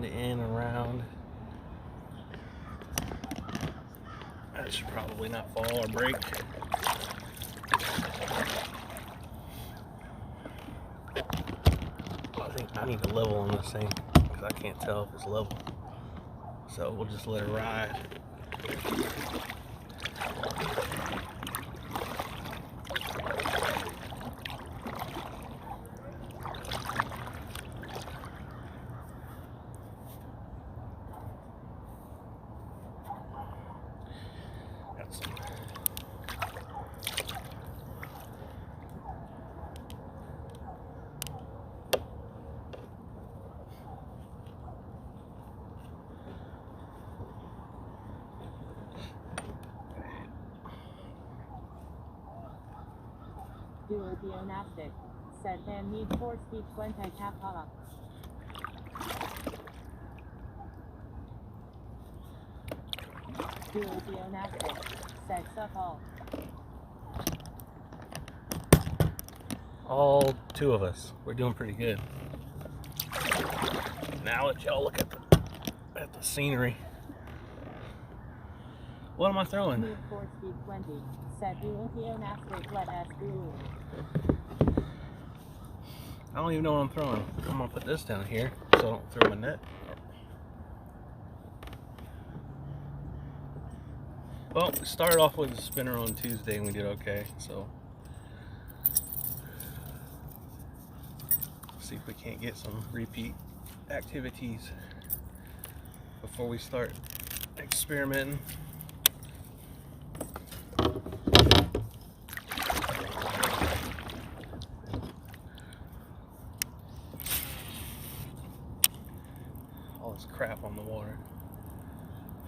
around, in, around. That should probably not fall or break. I think I need a level on this thing because I can't tell if it's level. So we'll just let it ride. Got some. Duopionastic. Said man need 4 speed 20 kappa. Duopionastic. Said suck All 2 of us. We're doing pretty good. Now let y'all look at the scenery. What am I throwing? Need 4 speed 20. Said duopionastic let us do. I don't even know what I'm throwing. I'm gonna put this down here so I don't throw my net. Well, we started off with a spinner on Tuesday and we did okay, so see if we can't get some repeat activities before we start experimenting. All this crap on the water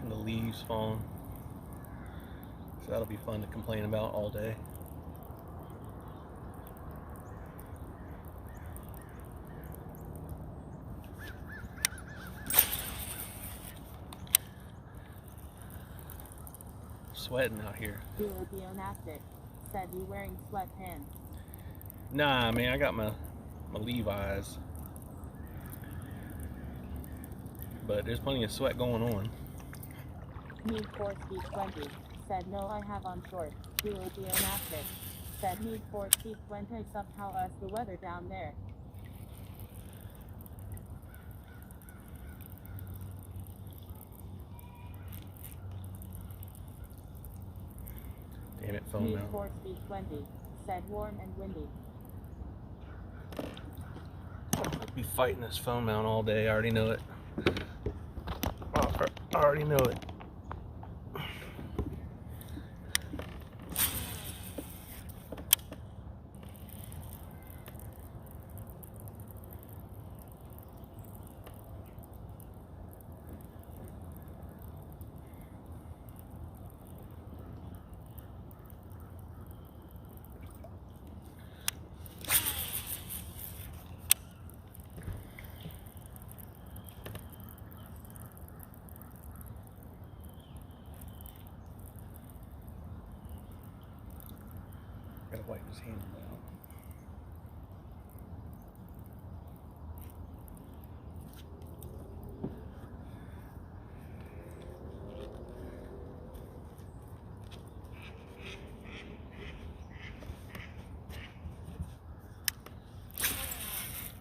from the leaves falling. So that'll be fun to complain about all day. Sweating out here. Duopionastic. Said you wearing sweatpants. Nah, man, I got my Levi's. But there's plenty of sweat going on. Need 4 speed 20. Said no I have on shorts. Duopionastic. Said need 4 speed 20 somehow us the weather down there. Damn it, phone Need mount. 4 speed 20. Said warm and windy. I'll be fighting this phone mount all day. I already know it. I already know it. Gotta wipe his hand down.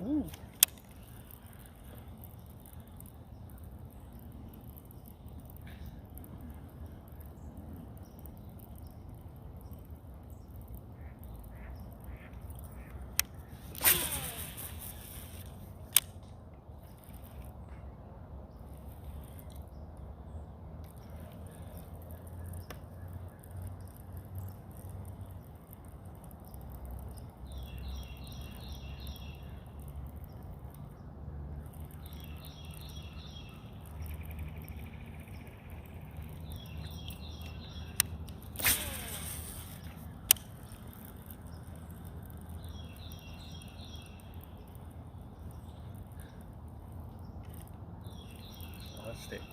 Ooh. Sticks.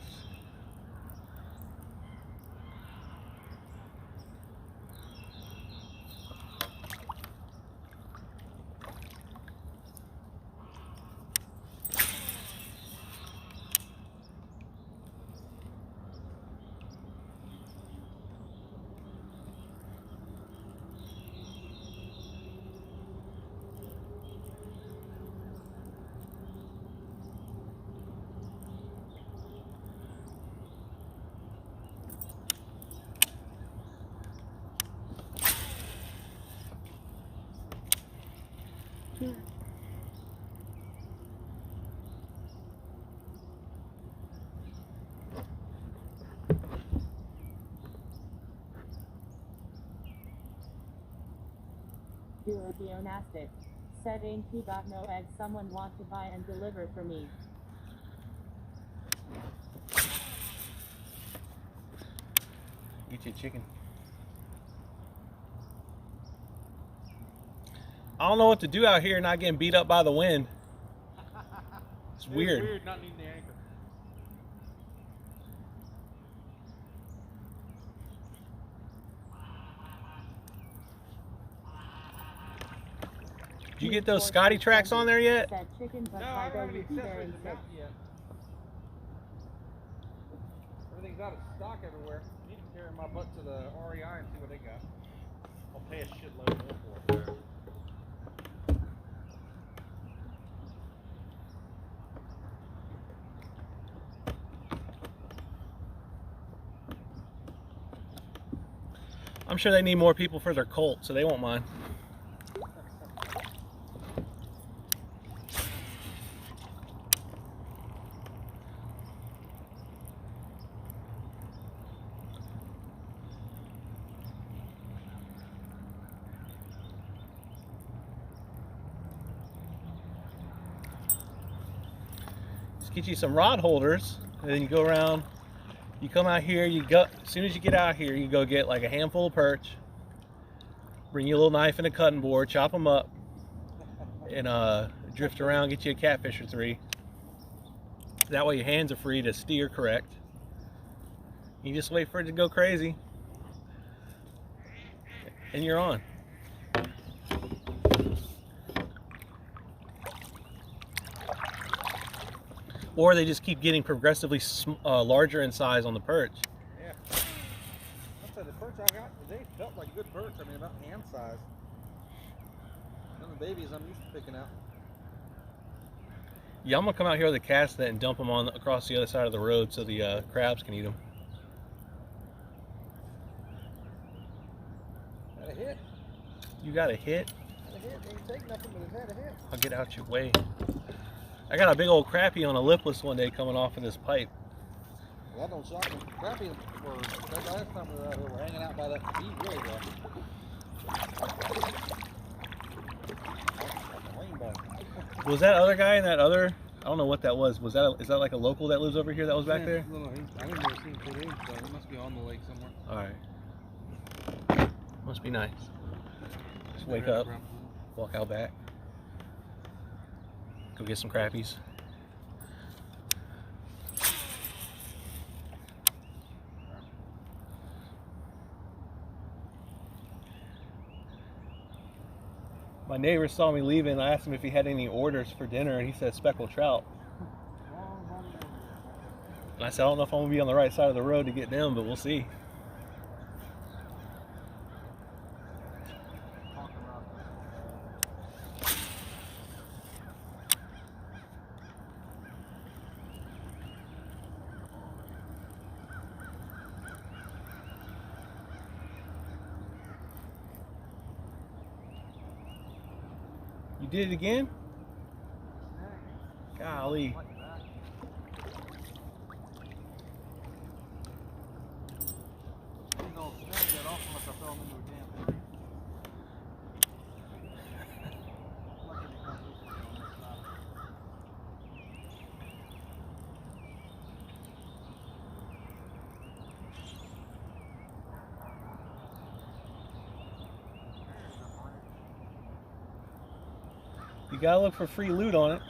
Duodionastic. Said ain't you got no eggs someone want to buy and deliver for me. Eat your chicken. I don't know what to do out here not getting beat up by the wind. It's weird. Weird not needing the anchor. Did you get those Scotty tracks on there yet? Said chicken, but No, by I don't though have any you be very accessories to sick. mount yet. Everything's out of stock everywhere. I need to carry my butt to the REI and see what they got. I'll pay a shitload more for it there. I'm sure they need more people for their cult, so they won't mind. Just get you some rod holders, and then you go around. You come out here, you go, as soon as you get out here, you go get like a handful of perch, bring you a little knife and a cutting board, chop them up, and drift around, get you a catfish or 3. That way your hands are free to steer correct. You just wait for it to go crazy, and you're on. Or they just keep getting progressively larger in size on the perch. Yeah. I said the perch I got today felt like a good perch. I mean, about hand size. None of the babies I'm used to picking out. Yeah, I'm gonna come out here with a cast net and dump them on across the other side of the road so the crabs can eat them. Had a hit. You got a hit? Had a hit. Ain't take nothing, but it had a hit. I'll get out your way. I got a big old crappie on a lipless one day coming off of this pipe. Well, that don't shock me. Crappie were, that last time we were out here, were hanging out by that feed really well. Rainbow. Was that other guy in that other? I don't know what that was. Was that is that like a local that lives over here that was back there? Little, I didn't really see him today, so he must be on the lake somewhere. All right. Must be nice. Just wake up, walk out back, go get some crappies. My neighbor saw me leaving, and I asked him if he had any orders for dinner, and he said speckled trout. And I said, I don't know if I'm going to be on the right side of the road to get them, but we'll see. You did it again? Golly. You gotta look for free loot on it.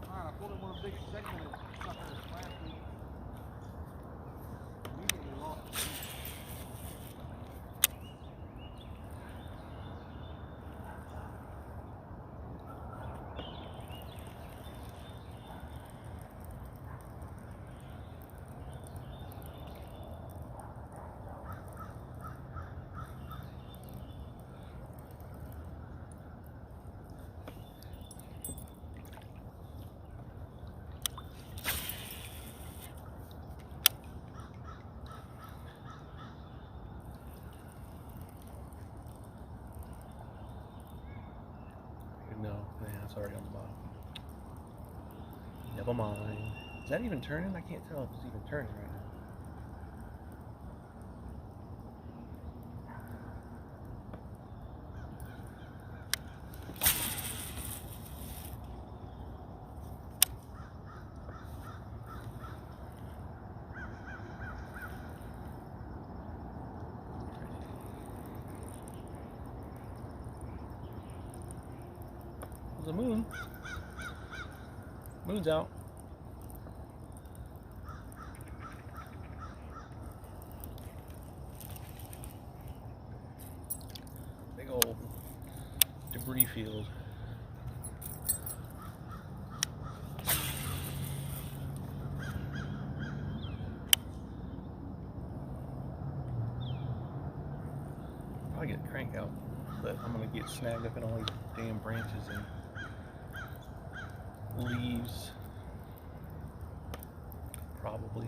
Alright, I pulled in one of the big segmented suckers last week. Immediately lost the lead. No, yeah, it's already on the bottom. Never mind. Is that even turning? I can't tell if it's even turning right now. There's a moon. Moon's out. Big old debris field. I'll get a crank out, but I'm gonna get snagged up in all these damn branches and leaves. Probably.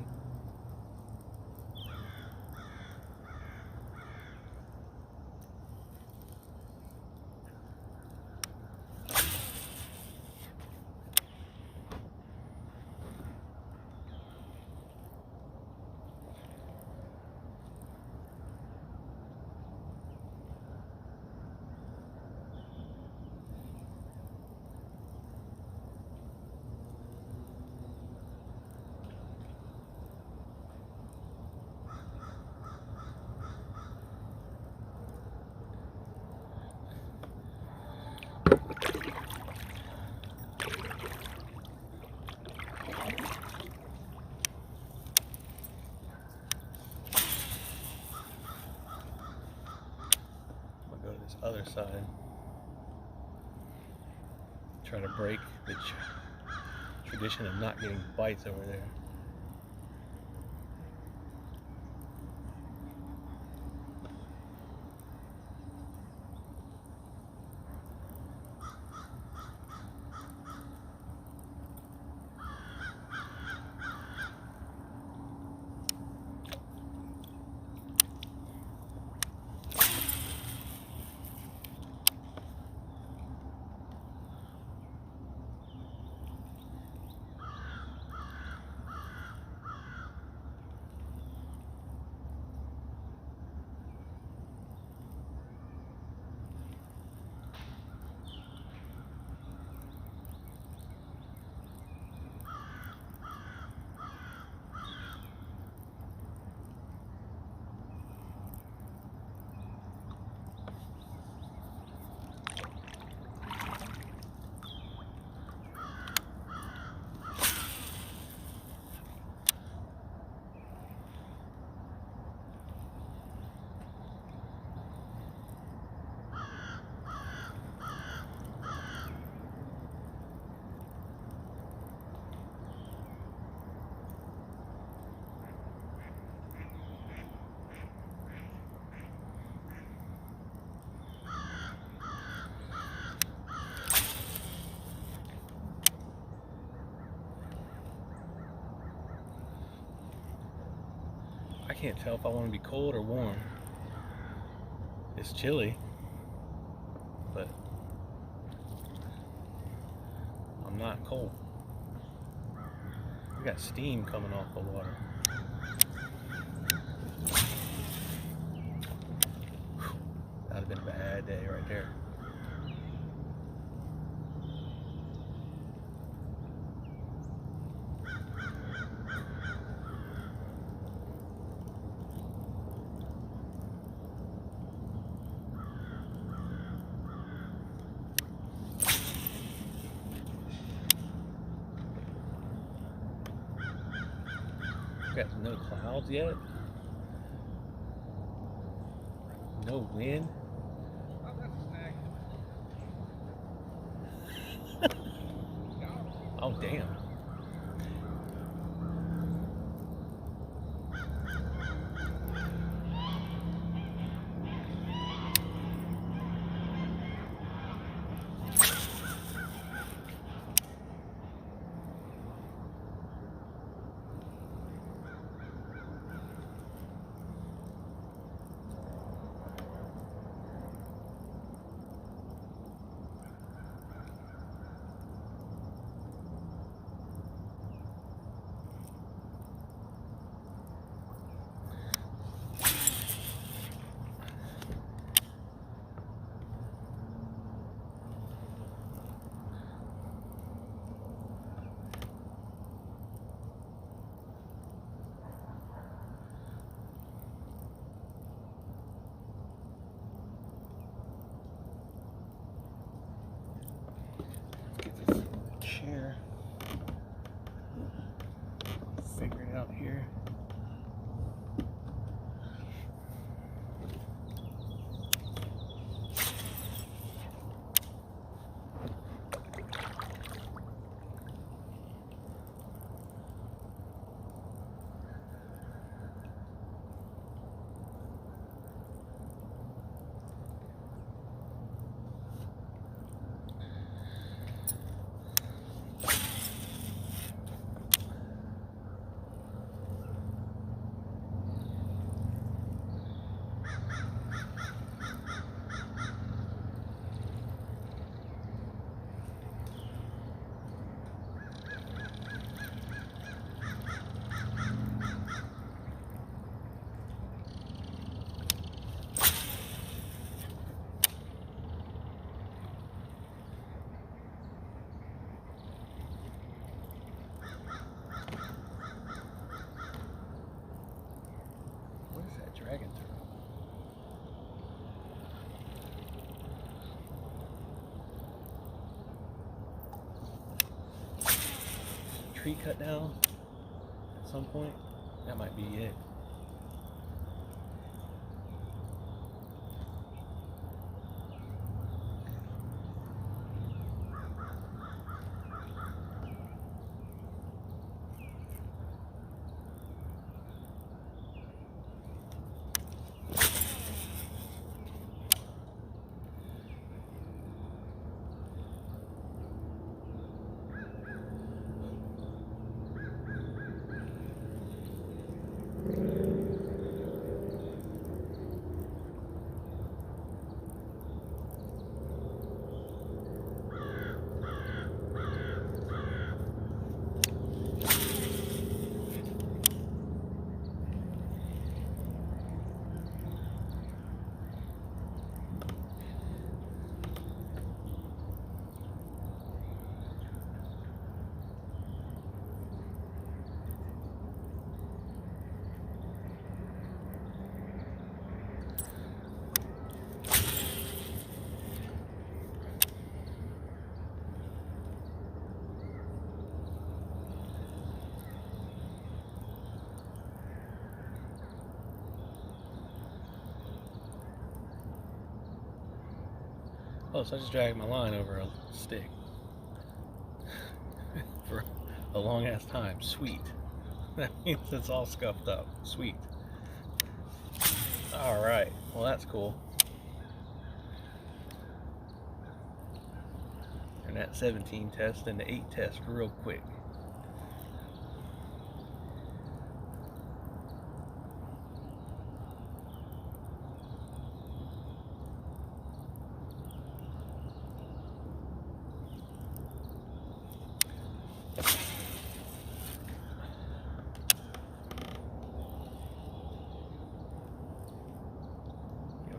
Go to this other side. Try to break the tradition of not getting bites over there. I can't tell if I want to be cold or warm. It's chilly, but I'm not cold. We got steam coming off the water. That'd have been a bad day right there. Got no clouds yet. No wind. Oh damn. Figure it out here. What is that dragging through? Tree cut down at some point. That might be it. Oh, so I just dragged my line over a stick for a long ass time. Sweet. That means it's all scuffed up. Sweet. Alright, well that's cool. And that 17 test and the 8 test real quick.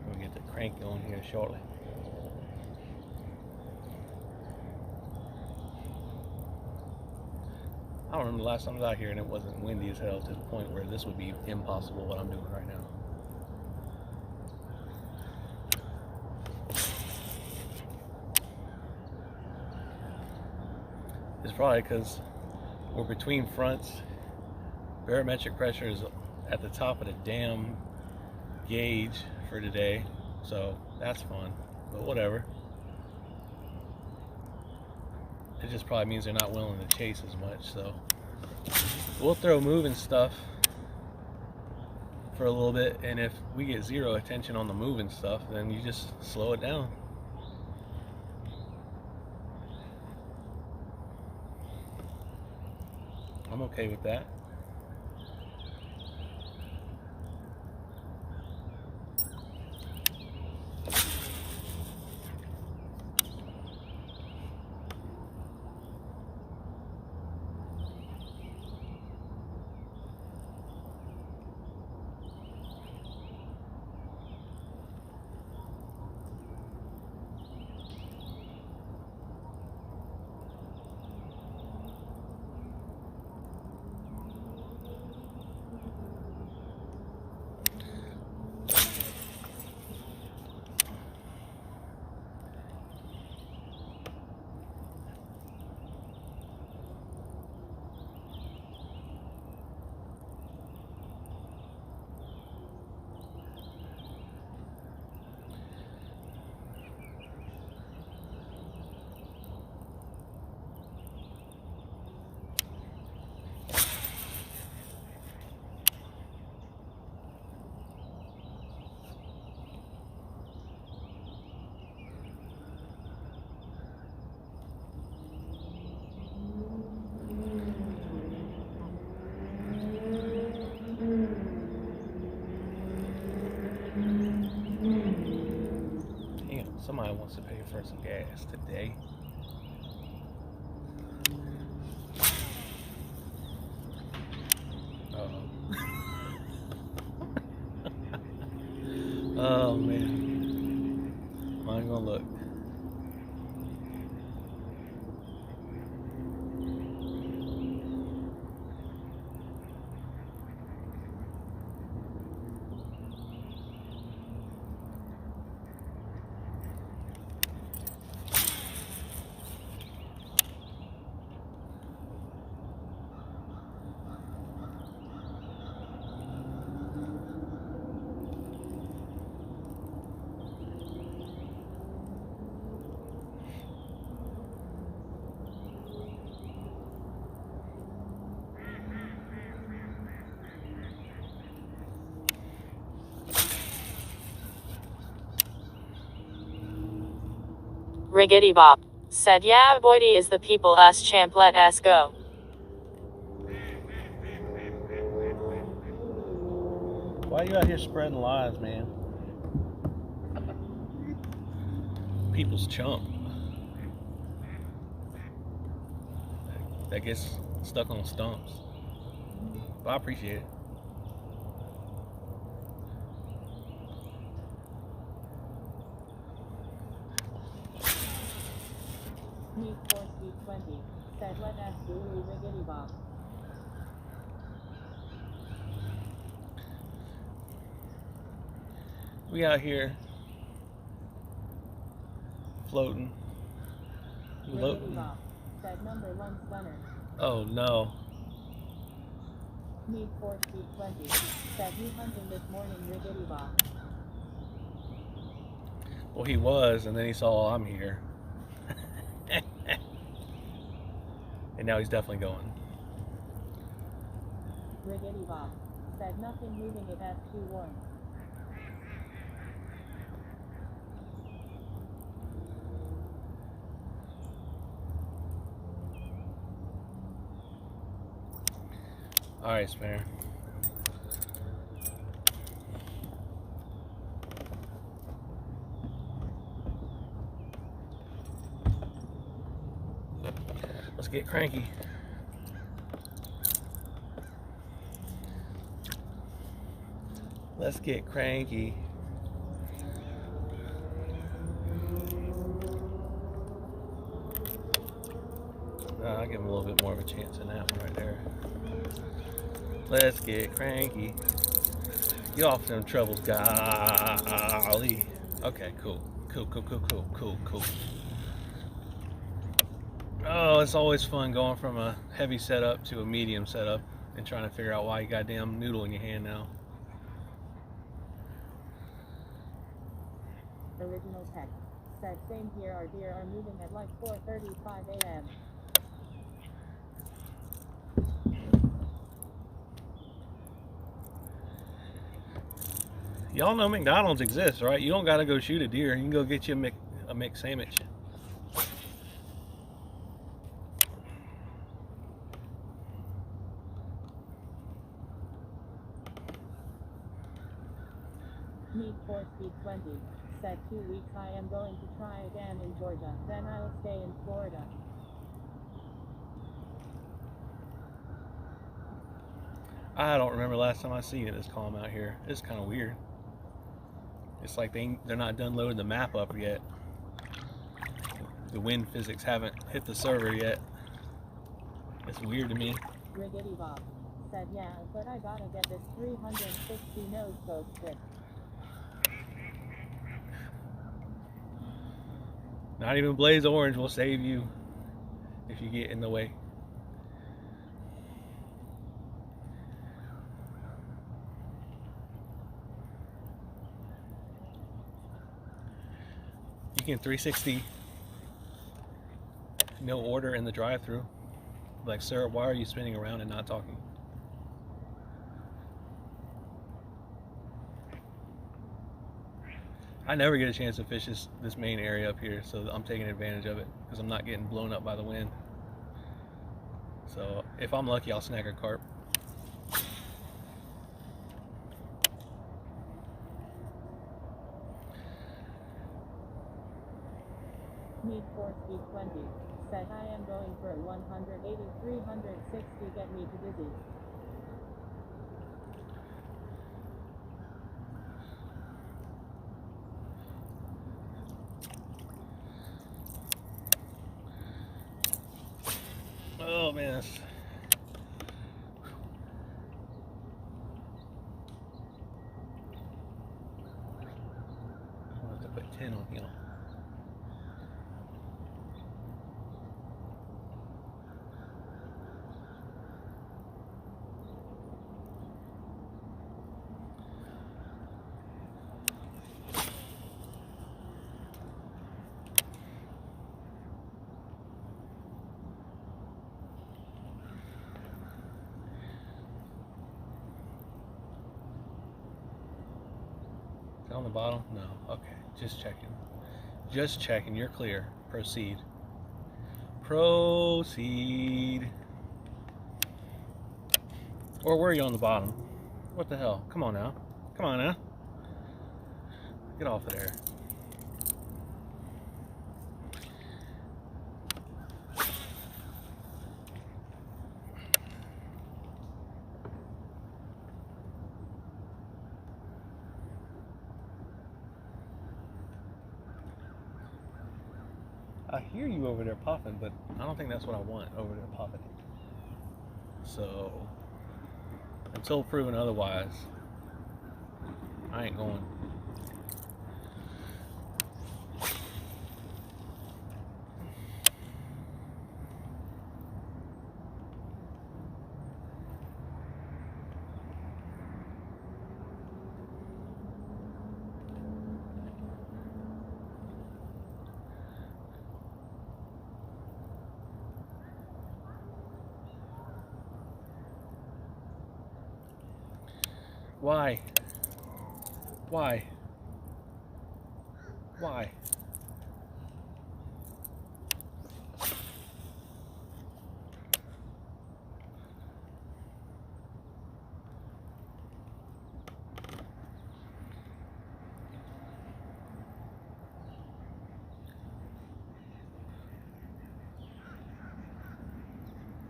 We'll get the crank going here shortly. I don't remember the last time I was out here and it wasn't windy as hell to the point where this would be impossible what I'm doing right now. It's probably because we're between fronts. Barometric pressure is at the top of the damn gauge for today, so that's fun, but whatever. It just probably means they're not willing to chase as much, so we'll throw moving stuff for a little bit, and if we get zero attention on the moving stuff, then you just slow it down. I'm okay with that. wants to pay for some gas today. Oh man, I ain't gonna look. Riggedy Bop said, yeah, boy, is the people us champ, let us go. Why you out here spreading lies, man? People's chump. That gets stuck on stumps. But I appreciate it. Need for speed 20 said, let us do Riggedy Bop. We out here floating. Riggedy Bop said, number 1 stunner. Oh no. Need for speed 20 said, you hunting this morning, Riggedy Bop. Well, he was, and then he saw I'm here. And now he's definitely going. Riggedy Bop said, nothing moving, it has too warm. Alright, Spinner. Let's get cranky. Let's get cranky. I'll give him a little bit more of a chance in that one right there. Let's get cranky. Get off them troubles, golly. Okay, cool. Cool. Oh, it's always fun going from a heavy setup to a medium setup and trying to figure out why you got a damn noodle in your hand now. Original text said, same here, our deer are moving at like 4:35 a.m. Y'all know McDonald's exists, right? You don't got to go shoot a deer. You can go get you a mixed sandwich. Need for speed 20 said, 2 weeks I am going to try again in Georgia, then I'll stay in Florida. I don't remember last time I seen it this calm out here. It's kind of weird. It's like they're not done loading the map up yet. The wind physics haven't hit the server yet. It's weird to me. Riggedy Bop said, yeah, but I gotta get this 360 nose scope fixed. Not even Blaze Orange will save you if you get in the way. You can 360 no order in the drive-thru. Like, sir, why are you spinning around and not talking? I never get a chance to fish this main area up here, so I'm taking advantage of it because I'm not getting blown up by the wind. So if I'm lucky, I'll snag a carp. Need for speed 20. Said I am going for 180, 360. Get me to busy. Oh man. I'll have to put 10 on you. On the bottom? No. Okay. Just checking. Just checking. You're clear. Proceed. Proceed. Or were you on the bottom? What the hell? Come on now. Come on now. Get off of there. I hear you over there popping, but I don't think that's what I want over there popping. So, until proven otherwise, I ain't going. Why? Why? Why?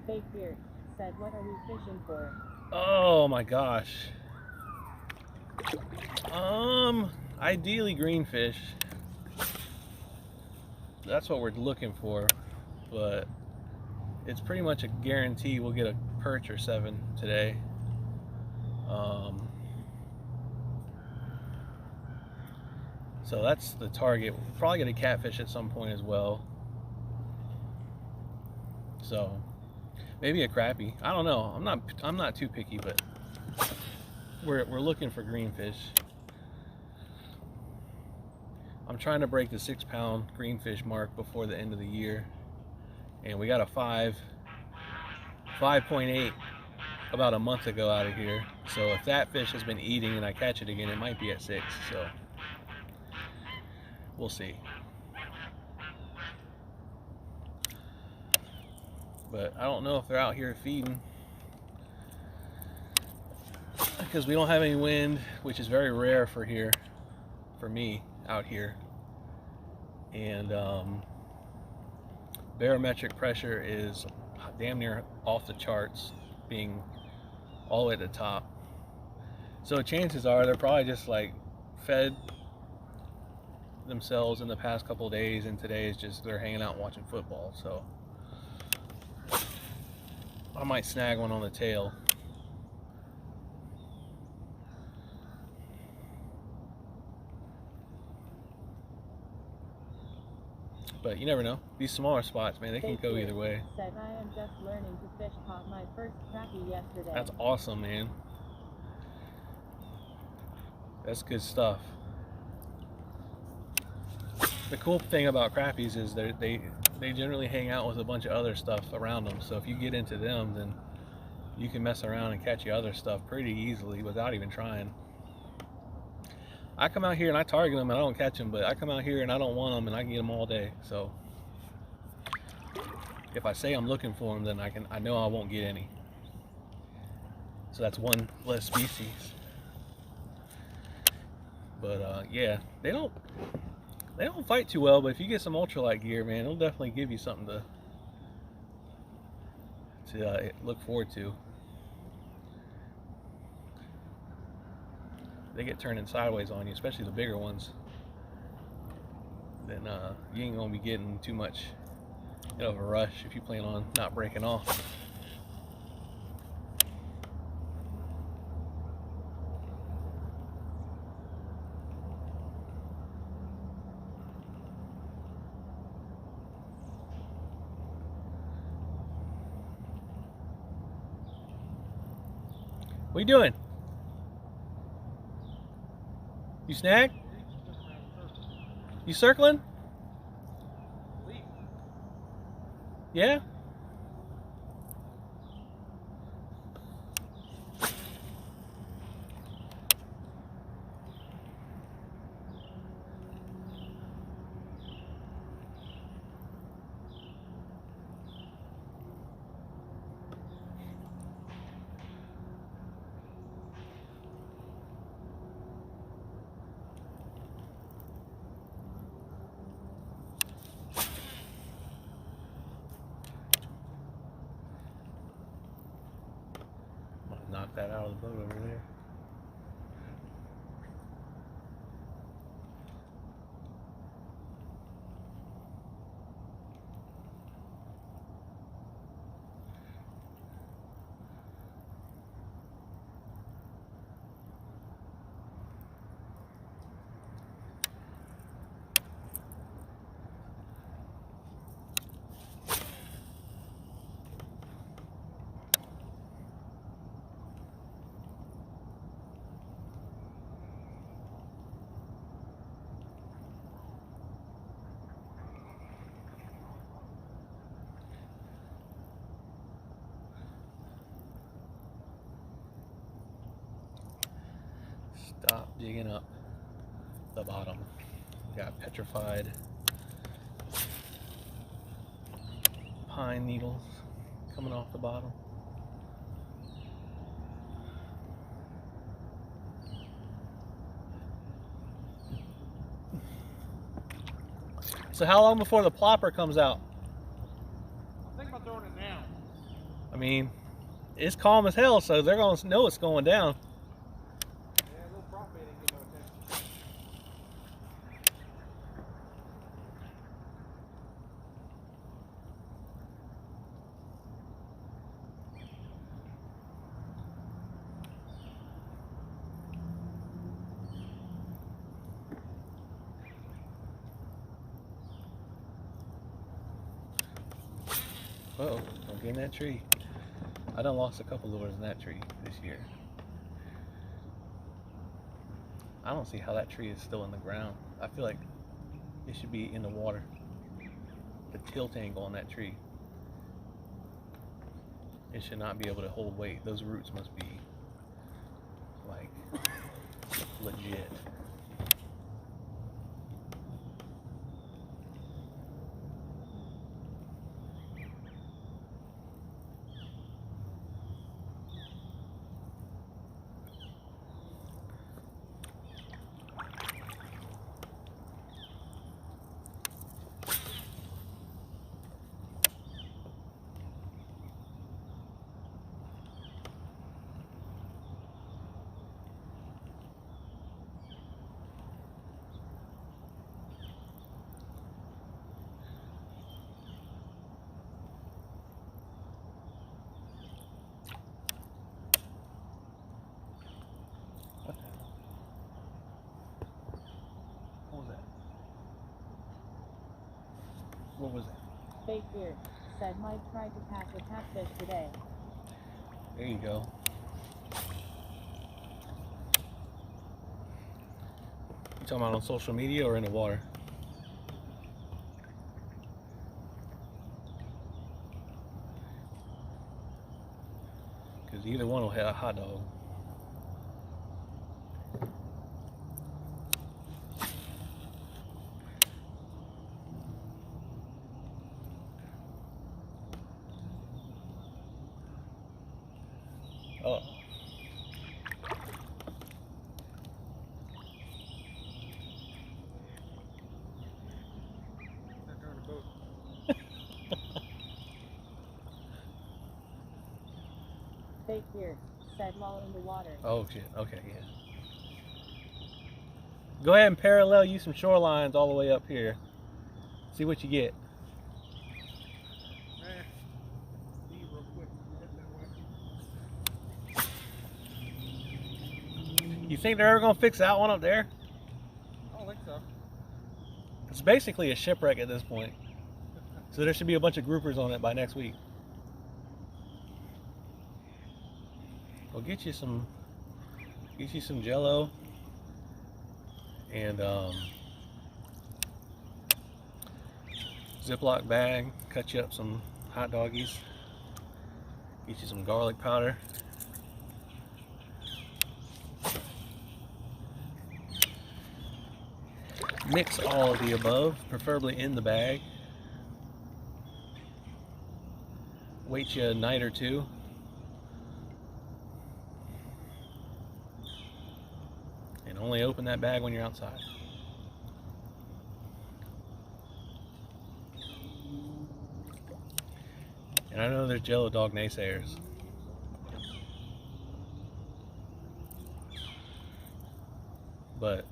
Fake beard. Said what are we fishing for? Oh my gosh. Ideally greenfish. That's what we're looking for, but it's pretty much a guarantee we'll get a perch or 7 today. So that's the target. We'll probably get a catfish at some point as well. So maybe a crappie. I don't know. I'm not too picky, but we're looking for greenfish. I'm trying to break the 6-pound greenfish mark before the end of the year, and we got a 5.8 about a month ago out of here. So if that fish has been eating and I catch it again, it might be at 6. So we'll see. But I don't know if they're out here feeding, because we don't have any wind, which is very rare for here, for me out here. And barometric pressure is damn near off the charts, being all the way at the top. So chances are they're probably just like fed themselves in the past couple of days, and today is just they're hanging out and watching football. So I might snag one on the tail. But you never know. These smaller spots, man, they can go either way. Said I am just learning to fish. Caught my first crappie yesterday. That's awesome, man. That's good stuff. The cool thing about crappies is they generally hang out with a bunch of other stuff around them. So if you get into them, then you can mess around and catch your other stuff pretty easily without even trying. I come out here and I target them and I don't catch them, but I come out here and I don't want them and I can get them all day. So if I say I'm looking for them, then I know I won't get any. So that's one less species. But yeah, they don't They don't fight too well, but if you get some ultralight gear, man, it'll definitely give you something to look forward to. They get turning sideways on you, especially the bigger ones. Then you ain't gonna be getting too much of a rush if you plan on not breaking off. What are you doing? You snag? You circling? Yeah? Knock that out of the boat over there. Stop digging up the bottom. Got petrified pine needles coming off the bottom. So how long before the plopper comes out? I think about throwing it now. I mean, it's calm as hell, so they're going to know it's going down. Yeah, a little prop bait ain't getting no attention. Uh-oh, don't get in that tree. I done lost a couple lures in that tree this year. I don't see how that tree is still in the ground. I feel like it should be in the water. The tilt angle on that tree. It should not be able to hold weight. Those roots must be like legit. What was that? Fake here. Said Mike tried to catch a catfish today. There you go. You talking about on social media or in the water? Because either one will hit a hot dog. Oh. Fake here, said while in the water. Oh shit, okay, yeah. Go ahead and parallel you some shorelines all the way up here. See what you get. Leave real quick. Head that way. You think they're ever gonna fix that one up there? I don't think so. It's basically a shipwreck at this point. So there should be a bunch of groupers on it by next week. We'll get you some Jello and Ziploc bag. Cut you up some hot doggies. Get you some garlic powder. Mix all of the above, preferably in the bag. Wait you a night or two. And only open that bag when you're outside. And I know there's Jello dog naysayers. But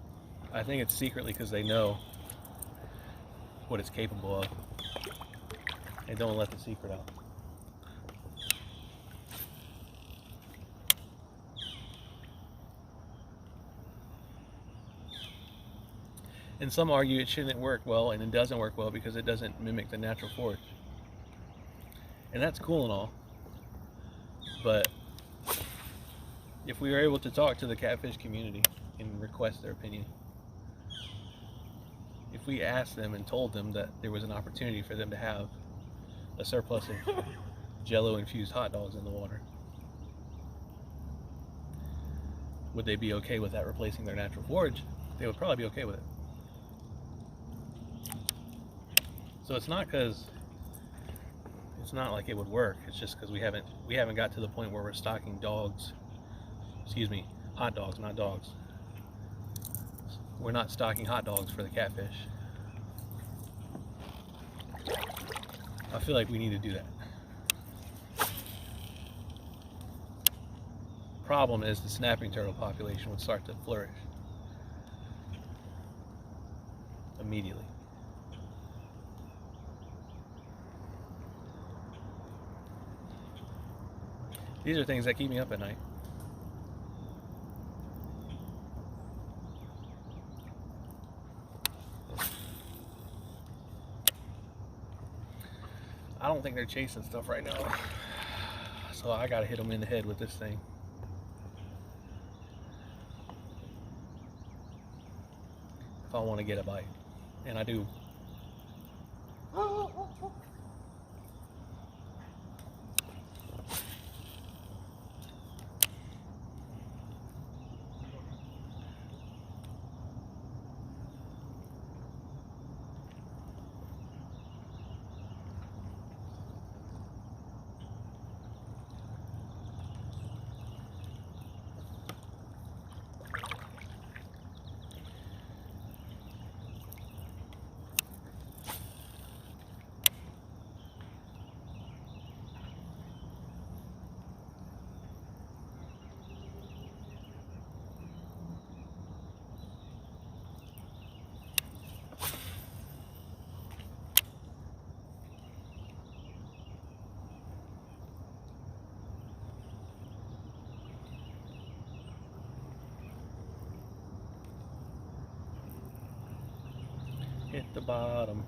I think it's secretly because they know what it's capable of. They don't let the secret out. And some argue it shouldn't work well, and it doesn't work well because it doesn't mimic the natural forage. And that's cool and all. But if we were able to talk to the catfish community and request their opinion, if we asked them and told them that there was an opportunity for them to have a surplus of Jello infused hot dogs in the water, would they be okay with that replacing their natural forage? They would probably be okay with it. So it's not like it would work. It's just because we haven't got to the point where we're stocking hot dogs, not dogs. We're not stocking hot dogs for the catfish. I feel like we need to do that. Problem is the snapping turtle population would start to flourish immediately. These are things that keep me up at night. I don't think they're chasing stuff right now. So I gotta hit them in the head with this thing. If I want to get a bite. And I do. Hit the bottom.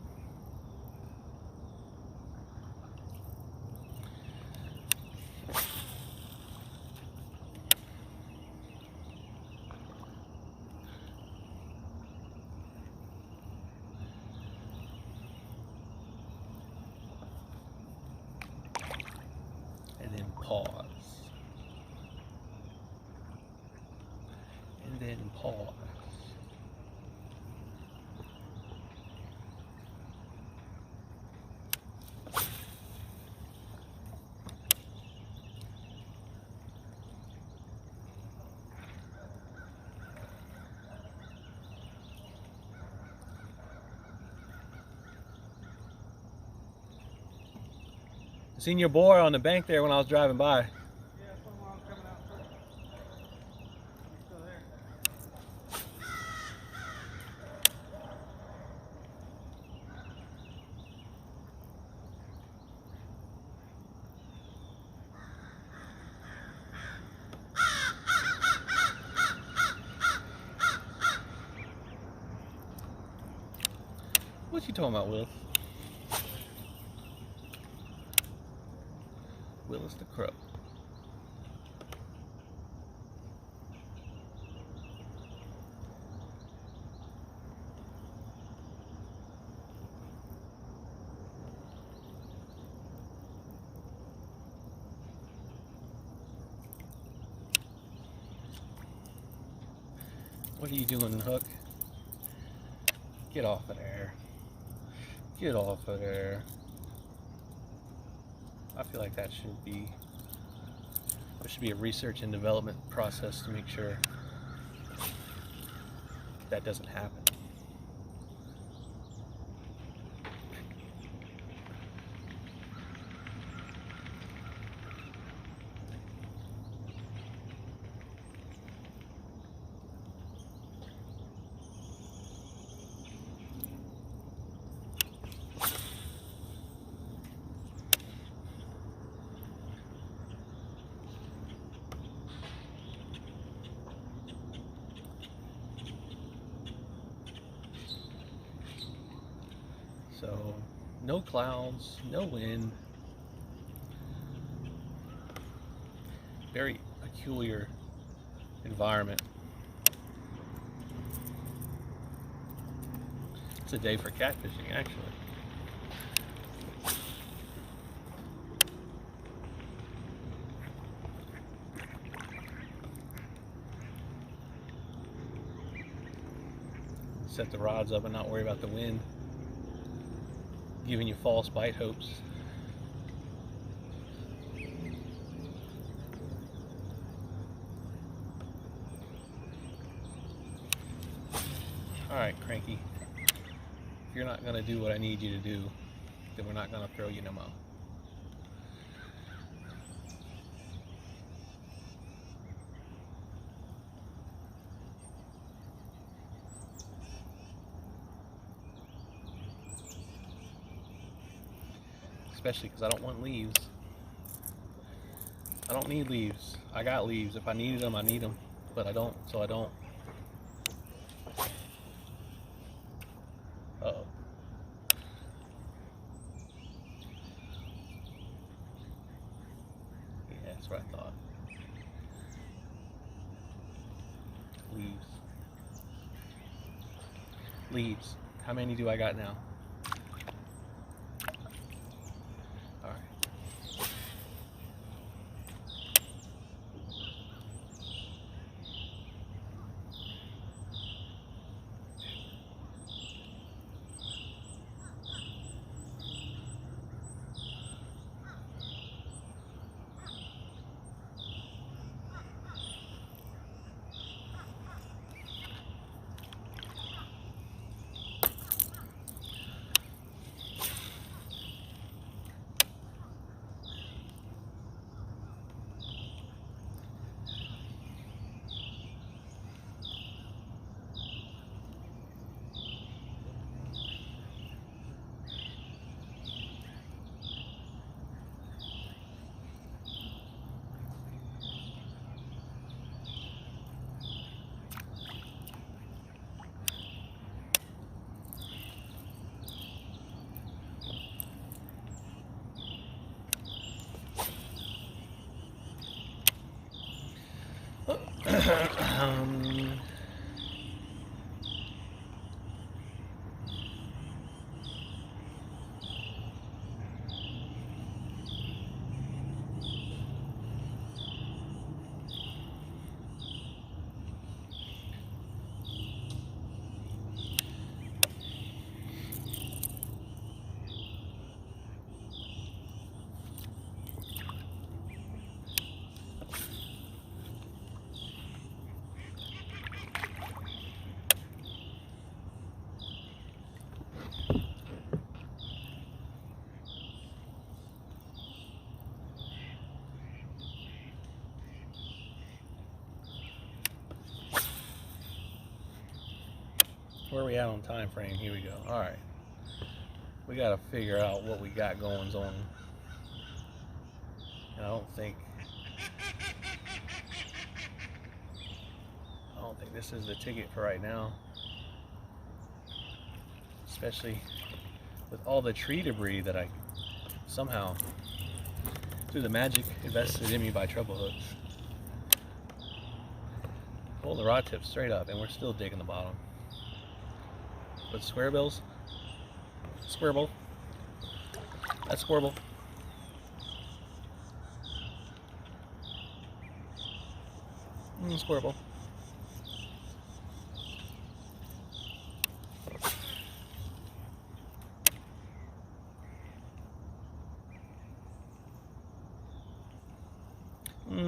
And then pause. And then pause. Seen your boy on the bank there when I was driving by. Yeah, that's what I'm talking about, Willis? Willis the Crow. What are you doing, Hook? Get off of there. Get off of there. I feel like that should be, there should be a research and development process to make sure that doesn't happen. So, no clouds, no wind. Very peculiar environment. It's a day for catfishing, actually. Set the rods up and not worry about the wind giving you false bite hopes. Alright, Cranky. If you're not going to do what I need you to do, then we're not going to throw you no more. Especially because I don't want leaves. I don't need leaves. I got leaves. If I needed them, I need them. But I don't, so I don't. Uh-oh. Yeah, that's what I thought. Leaves. Leaves. How many do I got now? Where are we at on time frame? Here we go. All right. We got to figure out what we got going on. And I don't think this is the ticket for right now. Especially with all the tree debris that I somehow, through the magic invested in me by treble hooks, pull the rod tip straight up, and we're still digging the bottom. But square bills, squirble, that's squirble. Squirble.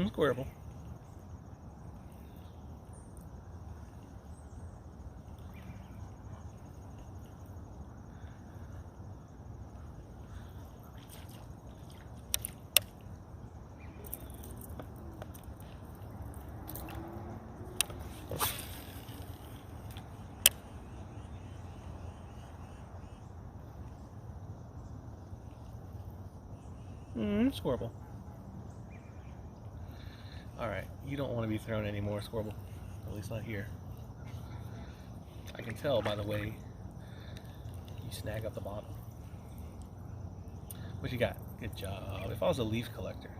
Squirble. Squirble. Alright, you don't want to be thrown anymore, Squirble. At least not here. I can tell by the way you snag up the bottom. What you got? Good job. If I was a leaf collector.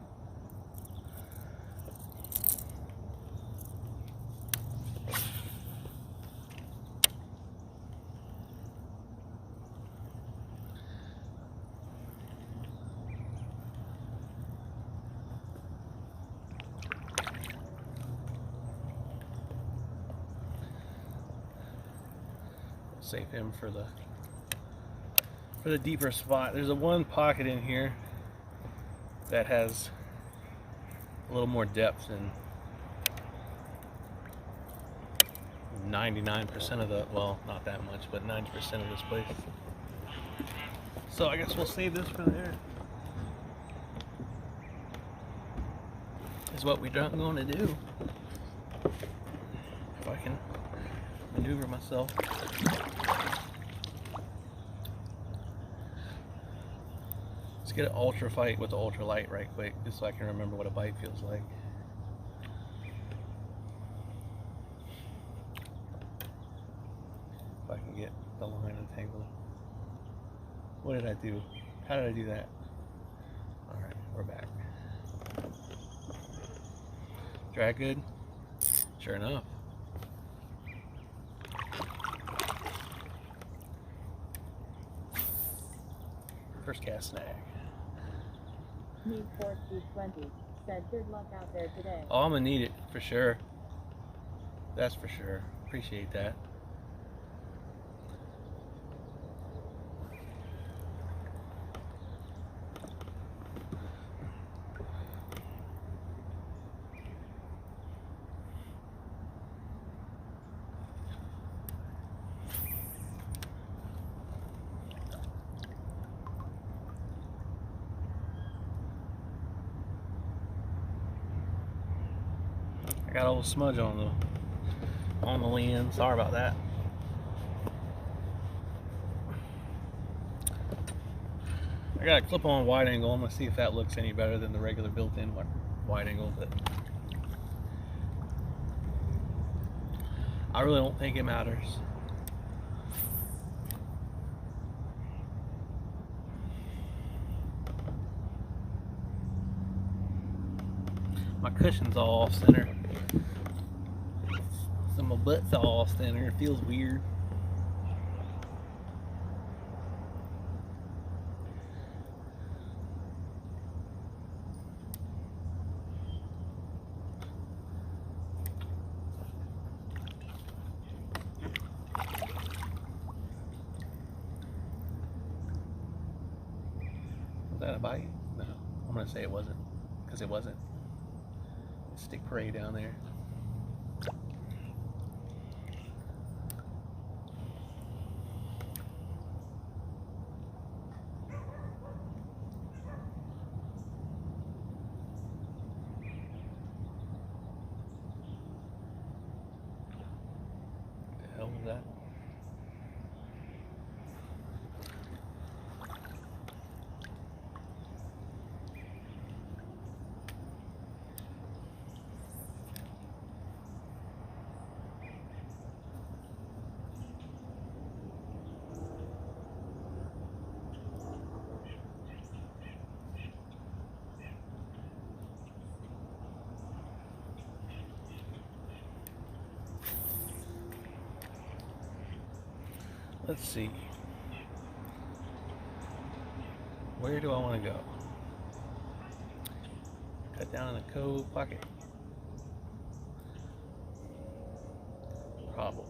Save him for the deeper spot. There's a one pocket in here that has a little more depth than 99% of the, well, not that much, but 90% of this place. So I guess we'll save this for there. Is what we're going to do. If I can maneuver myself. Let's get an ultra fight with the ultra light right quick, just so I can remember what a bite feels like. If I can get the line untangled. What did I do? How did I do that? Alright, we're back. Drag good? Sure enough. First cast snag. Need 420. Said good luck out there today. Oh, I'm gonna need it for sure. That's for sure. Appreciate that. I got a little smudge on the lens. Sorry about that. I got a clip-on wide angle. I'm gonna see if that looks any better than the regular built-in wide angle, but I really don't think it matters. My cushion's all off center. So my butt's all off center. It feels weird. Was that a bite? No. I'm gonna say it wasn't, because it wasn't. Stick prey down there. What the hell was that? let's see. Where do I want to go? Cut down in the cove pocket. Probably.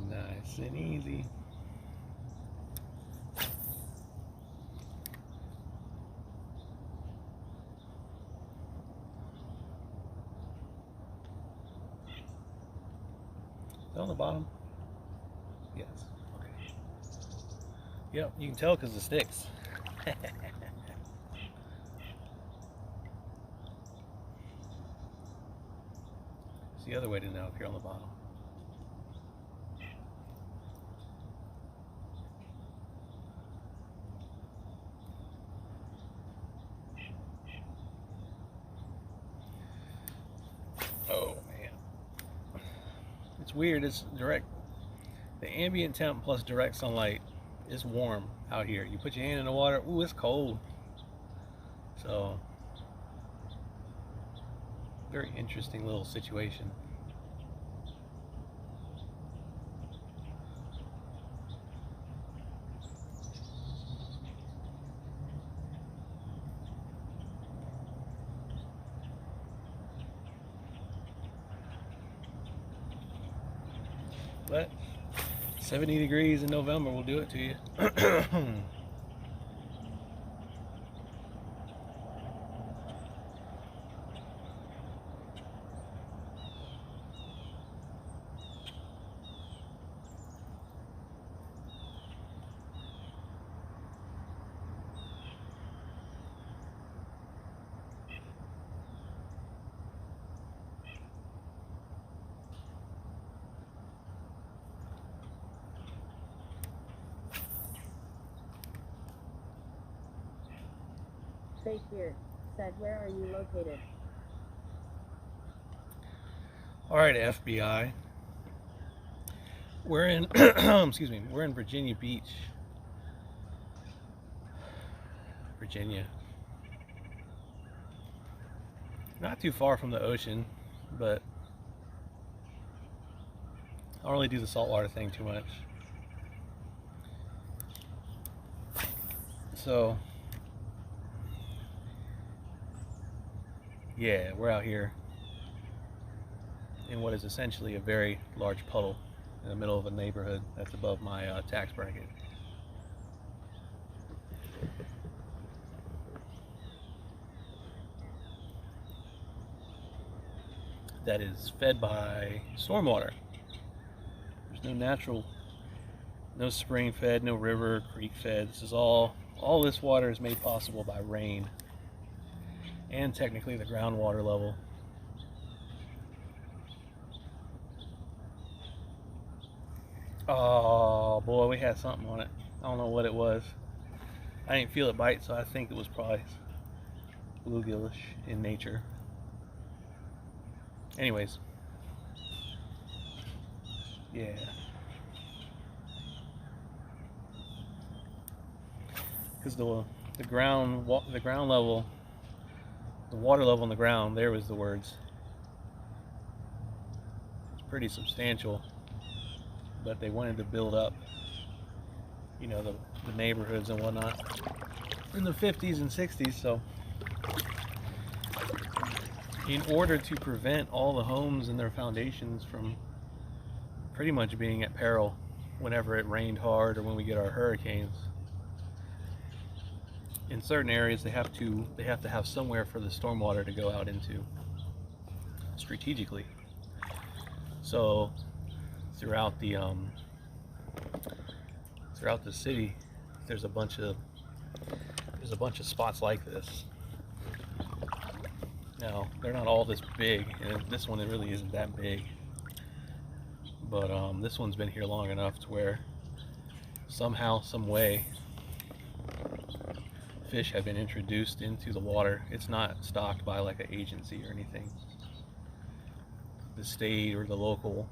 Nice and easy. Is that on the bottom? Yes. Okay. Yep, you can tell because the sticks. It's the other way to know if you're on the bottom. Oh man, it's weird. It's direct. The ambient temp plus direct sunlight is warm out here. You put your hand in the water, ooh, it's cold. So, very interesting little situation. But 70 degrees in November will do it to you. Stay here. Said, where are you located? All right, FBI. We're in, excuse me, we're in Virginia Beach, Virginia. Not too far from the ocean, but I don't really do the saltwater thing too much. So, yeah, we're out here in what is essentially a very large puddle in the middle of a neighborhood that's above my tax bracket. That is fed by stormwater. There's no natural, no spring fed, no river, creek fed. This is all this water is made possible by rain and technically the groundwater level. Oh boy, we had something on it. I don't know what it was. I didn't feel it bite, so I think it was probably bluegillish in nature. Anyways, yeah. Because the ground level, the water level on the ground, there was the words. It's pretty substantial, but they wanted to build up, you know, the neighborhoods and whatnot in the 50s and 60s. So in order to prevent all the homes and their foundations from pretty much being at peril whenever it rained hard or when we get our hurricanes, in certain areas they have to have somewhere for the stormwater to go out into strategically. So throughout the city, there's a bunch of spots like this. Now, they're not all this big, and this one really isn't that big. But this one's been here long enough to where somehow, some way, fish have been introduced into the water. It's not stocked by like an agency or anything. The state or the local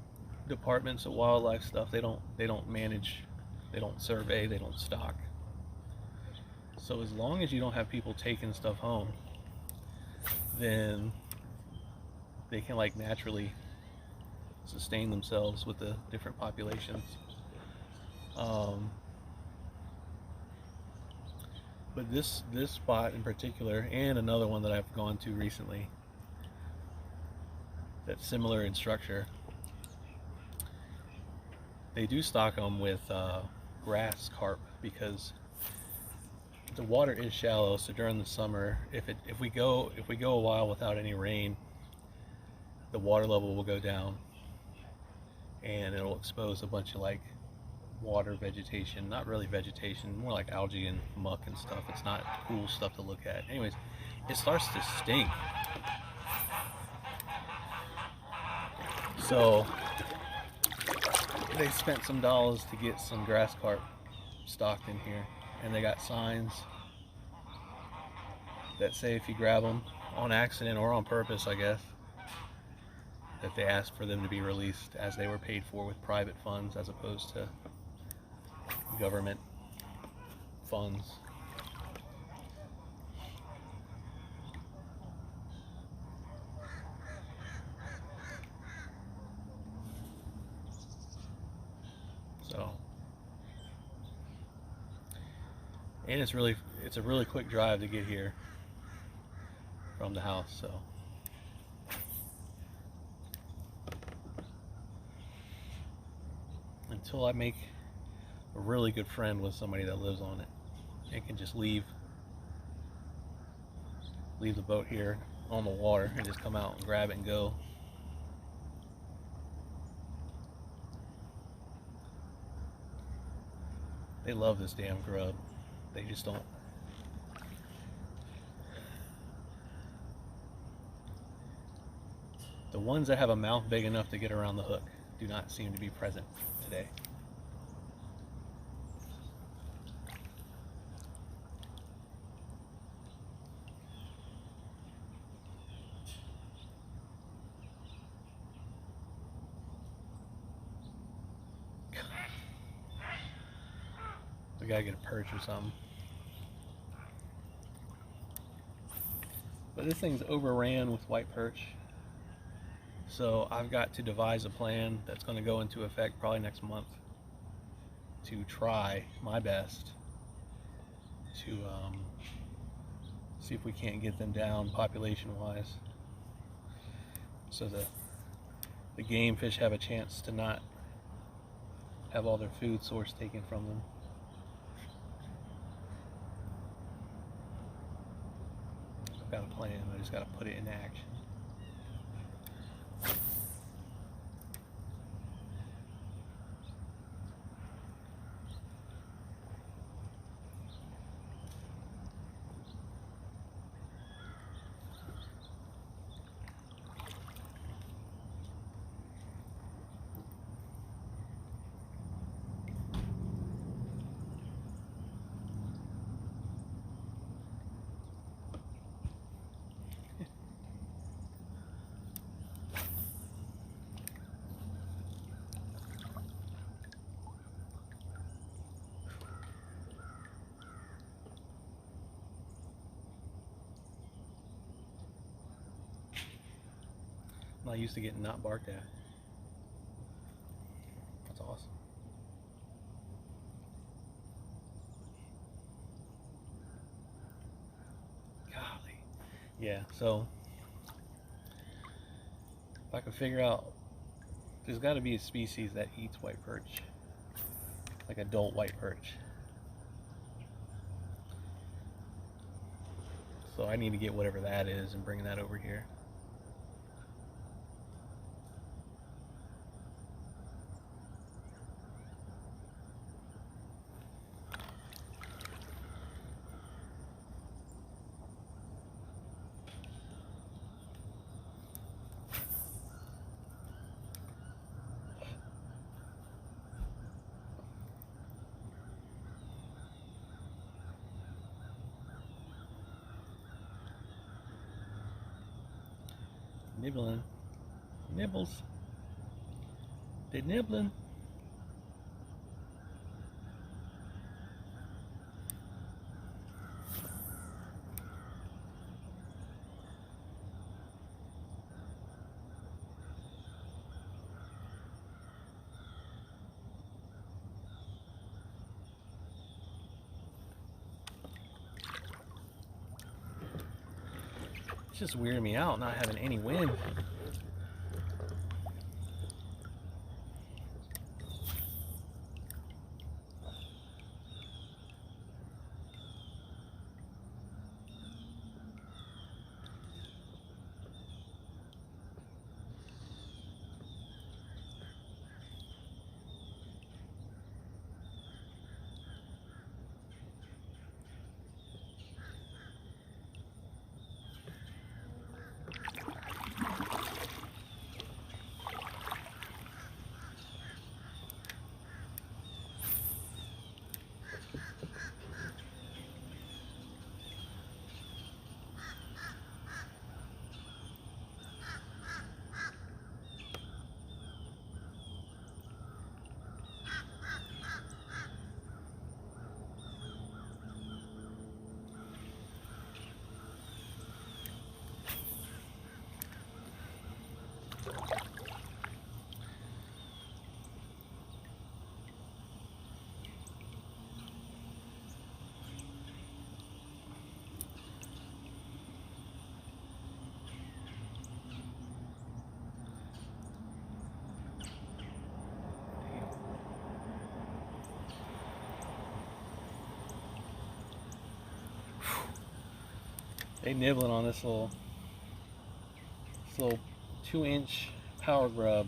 departments of wildlife stuff, they don't manage, they don't survey, they don't stock. So as long as you don't have people taking stuff home, then they can like naturally sustain themselves with the different populations. But this spot in particular, and another one that I've gone to recently that's similar in structure, they do stock them with grass carp because the water is shallow. So during the summer, if we go a while without any rain, the water level will go down, and it'll expose a bunch of like water vegetation, not really vegetation, more like algae and muck and stuff. It's not cool stuff to look at. Anyways, it starts to stink. So they spent some dollars to get some grass carp stocked in here, and they got signs that say if you grab them on accident or on purpose, I guess, that they ask for them to be released as they were paid for with private funds as opposed to government funds. So, and it's a really quick drive to get here from the house, so until I make a really good friend with somebody that lives on it and can just leave the boat here on the water and just come out and grab it and go. They love this damn grub. They just don't. The ones that have a mouth big enough to get around the hook do not seem to be present today. We gotta get a perch or something. But this thing's overran with white perch. So I've got to devise a plan that's going to go into effect probably next month to try my best to see if we can't get them down population wise, so that the game fish have a chance to not have all their food source taken from them. I've got a plan, I just got to put it into action. I'm not used to getting not barked at. That's awesome. Golly. Yeah, so if I could figure out, there's got to be a species that eats white perch, like adult white perch. So I need to get whatever that is and bring that over here. Nibbling. Nibbles. They nibbling. It's just weirding me out not having any wind. They nibbling on this little 2-inch power grub.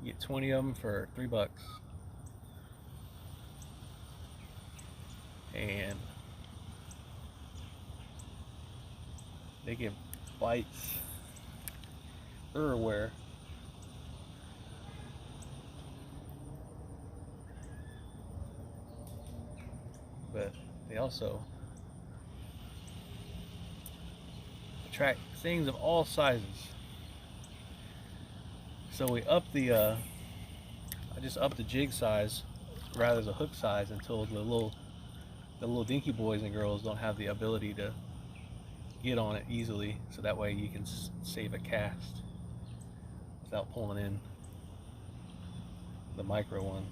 You get 20 of them for $3. And they give bites everywhere. But they also attract things of all sizes. So we up the I just upped the jig size rather than the hook size until the little dinky boys and girls don't have the ability to get on it easily, so that way you can save a cast without pulling in the micro ones.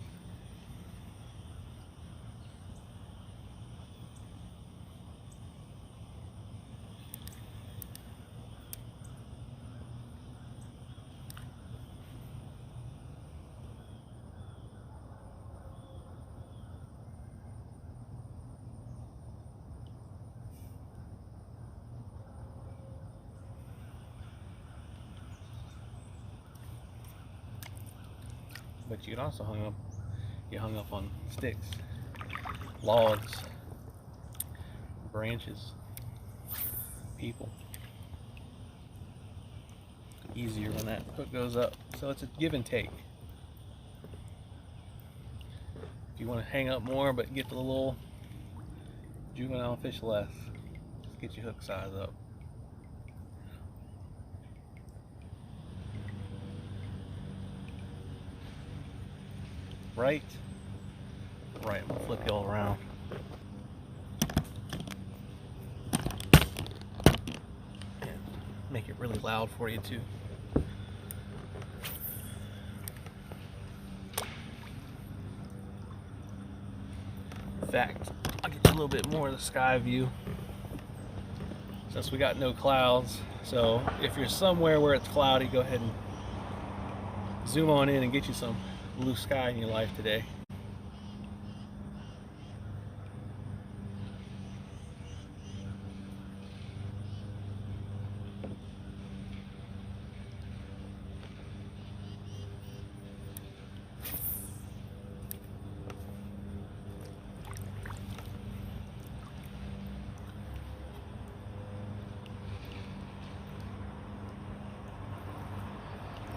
But you can also get hung up on sticks, logs, branches, people. Easier when that hook goes up. So it's a give and take. If you want to hang up more but get the little juvenile fish less, just get your hook size up. Right, I'm gonna flip you all around. And make it really loud for you too. In fact, I'll get you a little bit more of the sky view since we got no clouds. So if you're somewhere where it's cloudy, go ahead and zoom on in and get you some blue sky in your life today.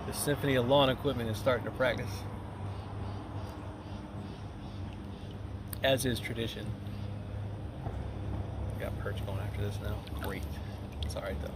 The Symphony of Lawn Equipment is starting to practice, as is tradition. perch going after this now. Great. It's alright though.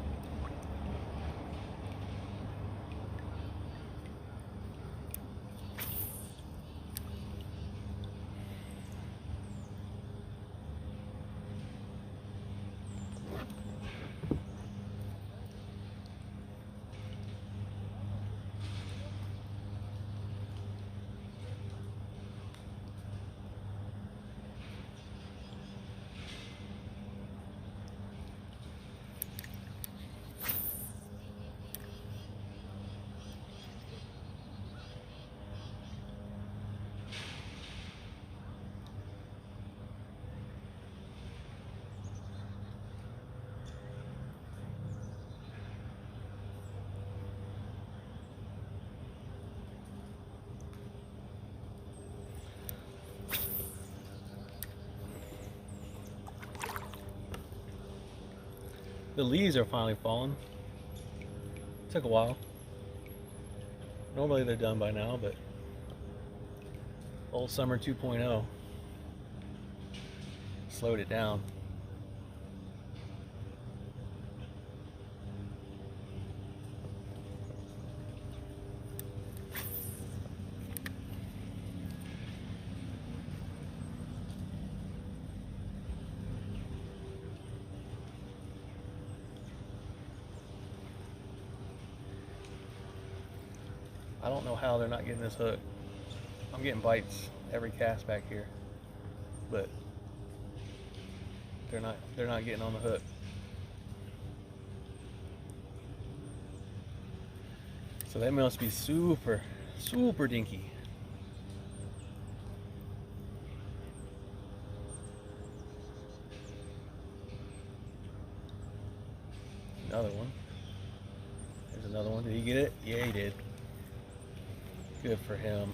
The leaves are finally falling. Took a while. Normally they're done by now, but old summer 2.0 slowed it down. I don't know how they're not getting this hook. I'm getting bites every cast back here, but they're not getting on the hook. So they must be super dinky. Another one. There's another one. Did he get it? Yeah, he did. Good for him.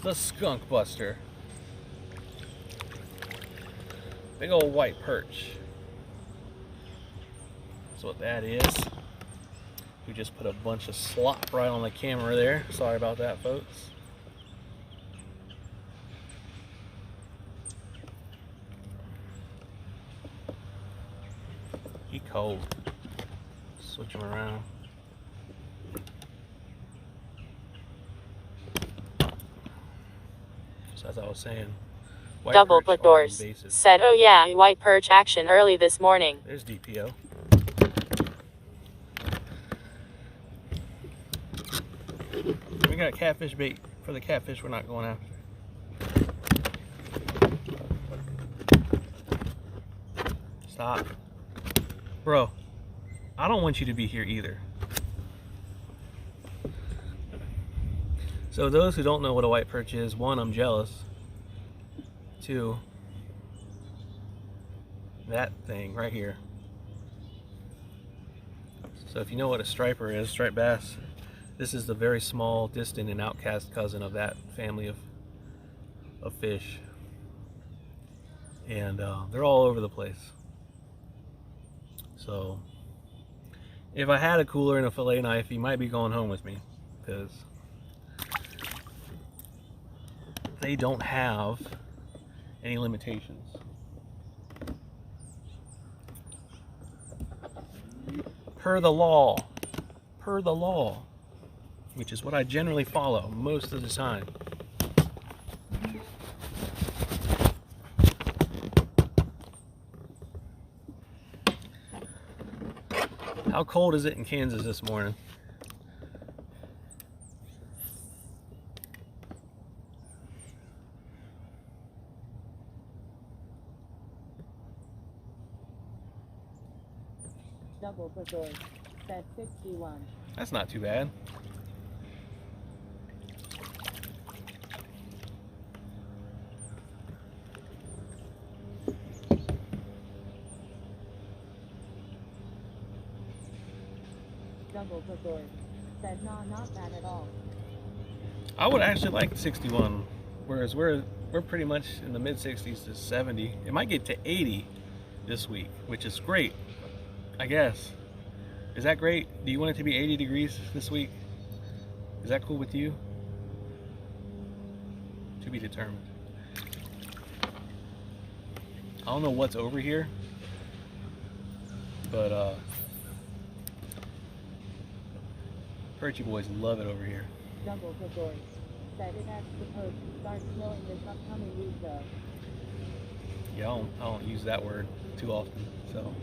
The skunk buster. Big old white perch. That's what that is. We just put a bunch of slop right on the camera there. Sorry about that, folks. He cold. Switch him around. As I was saying, Double click doors. Said, oh yeah, white perch action early this morning. There's DPO. We got catfish bait for the catfish we're not going after. Stop. Bro, I don't want you to be here either. So those who don't know what a white perch is, one, I'm jealous. Two, that thing right here. So if you know what a striper is, striped bass, this is the very small, distant, and outcast cousin of that family of fish. And they're all over the place. So if I had a cooler and a fillet knife, you might be going home with me, because they don't have any limitations. Per the law, which is what I generally follow most of the time. How cold is it in Kansas this morning? Double click doors. Said 61. That's not too bad. Double click doors. Said no, not bad at all. I would actually like 61, whereas we're pretty much in the mid 60s to 70. It might get to 80 this week, which is great, I guess. Is that great? Do you want it to be 80 degrees this week? Is that cool with you? To be determined. I don't know what's over here, but Perchy boys love it over here. Jungle Resort said it has supposed to start snowing this upcoming week though. Yeah, I don't use that word too often, so.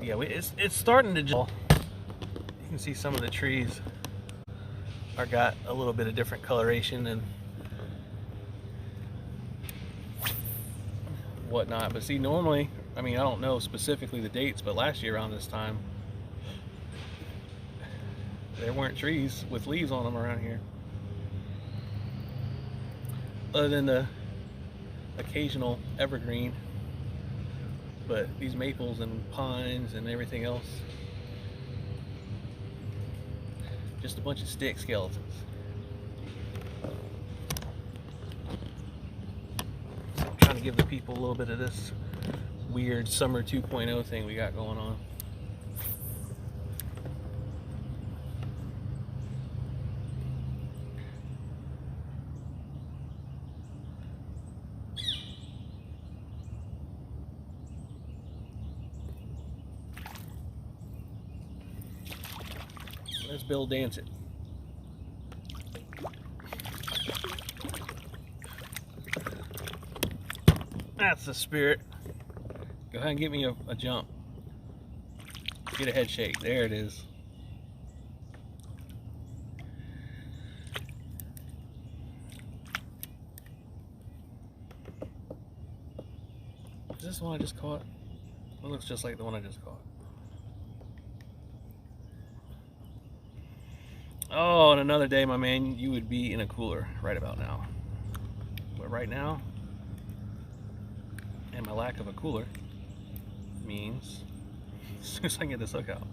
Yeah, it's starting to gel. You can see some of the trees are got a little bit of different coloration and whatnot. But see, normally, I mean, I don't know specifically the dates, but last year around this time, there weren't trees with leaves on them around here. Other than the occasional evergreen. But these maples and pines and everything else, just a bunch of stick skeletons. So I'm trying to give the people a little bit of this weird summer 2.0 thing we got going on. Let's Bill dance it. That's the spirit. Go ahead and give me a jump. Get a head shake. There it is. Is this the one I just caught? It looks just like the one I just caught. Oh, and another day, my man, you would be in a cooler right about now. But right now, and my lack of a cooler means as soon as I can get this hook out.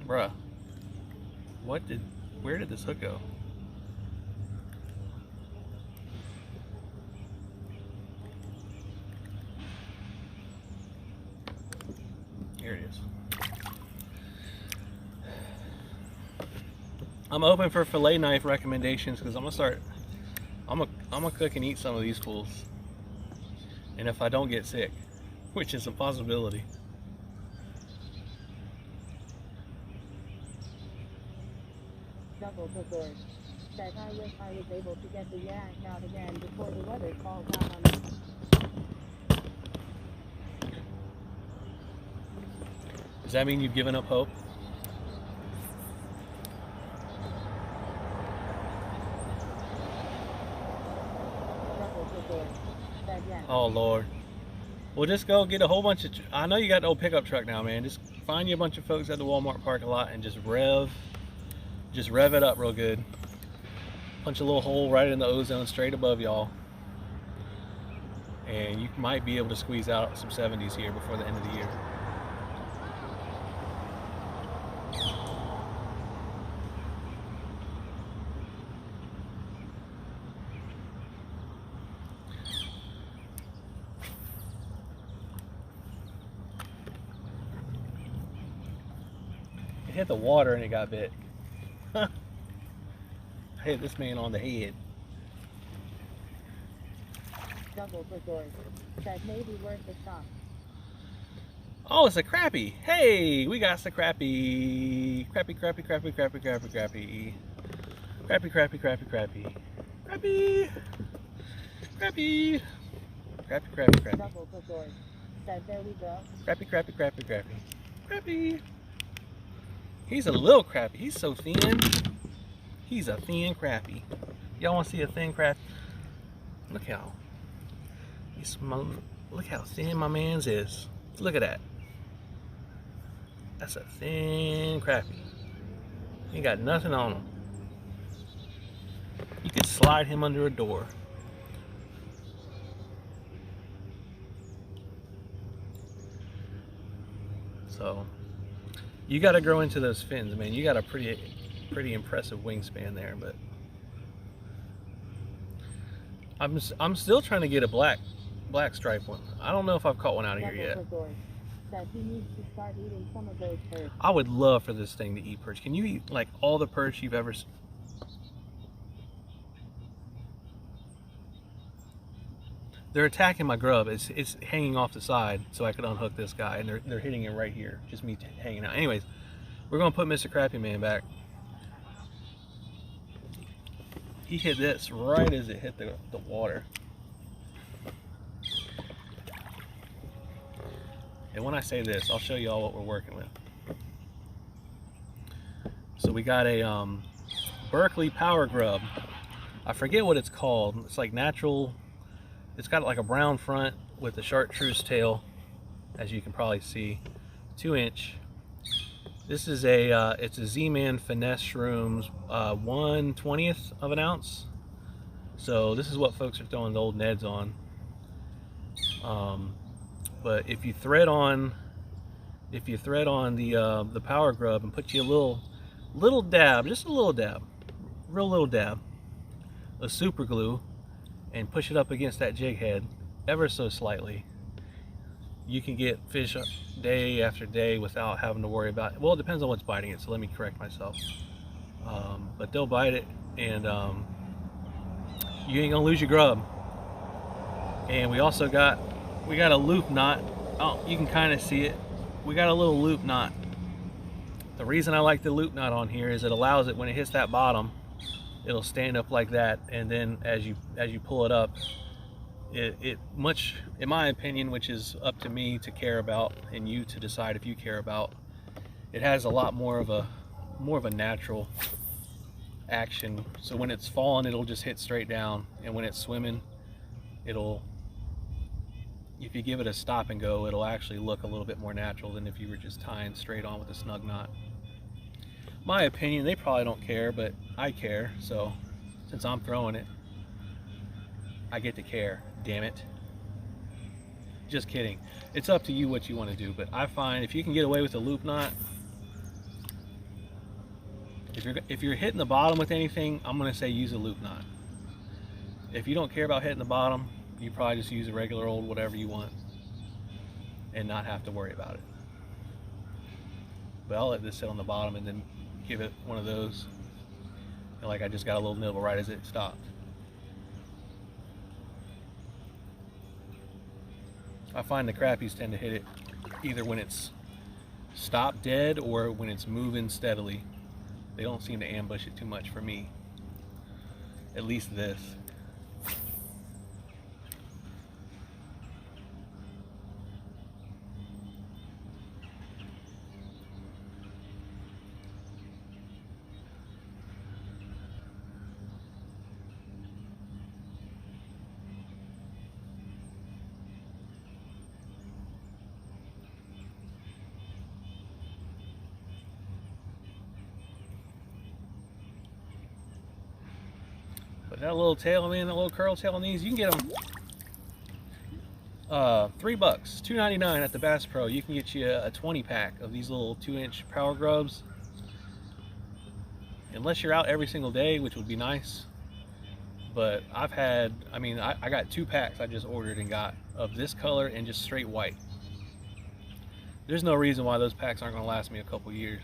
Bruh, where did this hook go? Here it is. I'm open for fillet knife recommendations because I'm gonna cook and eat some of these fools. And if I don't get sick, which is a possibility. Jungle Resort said I wish I was able to get the yak out again before the weather falls out on us. Does that mean you've given up hope? Oh Lord. Well, just go get a whole bunch of. I know you got the old pickup truck now, man. Just find you a bunch of folks at the Walmart parking lot and just rev it up real good. Punch a little hole right in the ozone straight above y'all, and you might be able to squeeze out some 70s here before the end of the year. Hit the water and it got bit. I hit this man on the head. Jungle Resort said maybe worth a shot. Oh, it's a crappie. Hey, we got the crappie. Crappie. Crappie. Crappie. Jungle Resort said there we go. Crappie. He's a little crappie. He's so thin. He's a thin crappie. Y'all want to see a thin crappie? Look how thin my man's is. Look at that. That's a thin crappie. He got nothing on him. You could slide him under a door. So you got to grow into those fins, man. You got a pretty impressive wingspan there, but I'm still trying to get a black stripe one. I don't know if I've caught one out of here yet. said he needs to start eating some of those perch. I would love for this thing to eat perch. Can you eat like all the perch you've ever seen? They're attacking my grub. It's hanging off the side so I could unhook this guy, and they're hitting it right here. Just me hanging out. Anyways, we're gonna put Mr. Crappy Man back. He hit this right as it hit the water. And when I say this, I'll show you all what we're working with. So we got a Berkeley Power Grub. I forget what it's called. It's like natural. It's got like a brown front with a chartreuse tail, as you can probably see, 2-inch. This is it's a Z-Man Finesse Shrooms 1/20th of an ounce. So this is what folks are throwing the old Neds on. But if you thread on the Power Grub and put you a little dab, just a little dab, real little dab of super glue, and push it up against that jig head ever so slightly, you can get fish day after day without having to worry about it. Well, it depends on what's biting it, so let me correct myself. But they'll bite it, and you ain't gonna lose your grub. And we also got a loop knot. Oh, you can kind of see it. We got a little loop knot. The reason I like the loop knot on here is it allows it, when it hits that bottom, it'll stand up like that, and then as you pull it up, it much, in my opinion, which is up to me to care about and you to decide if you care about, it has a lot more of a natural action. So when it's falling, it'll just hit straight down, and when it's swimming, if you give it a stop and go, it'll actually look a little bit more natural than if you were just tying straight on with a snug knot. My opinion, they probably don't care, but I care. So since I'm throwing it, I get to care. Damn it. Just kidding. It's up to you what you want to do, but I find if you can get away with a loop knot, if you're hitting the bottom with anything, I'm going to say use a loop knot. If you don't care about hitting the bottom, you probably just use a regular old whatever you want and not have to worry about it. But I'll let this sit on the bottom and then give it one of those, and like I just got a little nibble right as it stopped. I find the crappies tend to hit it either when it's stopped dead or when it's moving steadily. They don't seem to ambush it too much for me, at least this. But that little tail, man, that little curl tail on these, you can get them $3, $2.99 at the Bass Pro. You can get you a 20 pack of these little 2-inch Power Grubs. Unless you're out every single day, which would be nice. But I got 2 packs I just ordered and got of this color and just straight white. There's no reason why those packs aren't going to last me a couple years.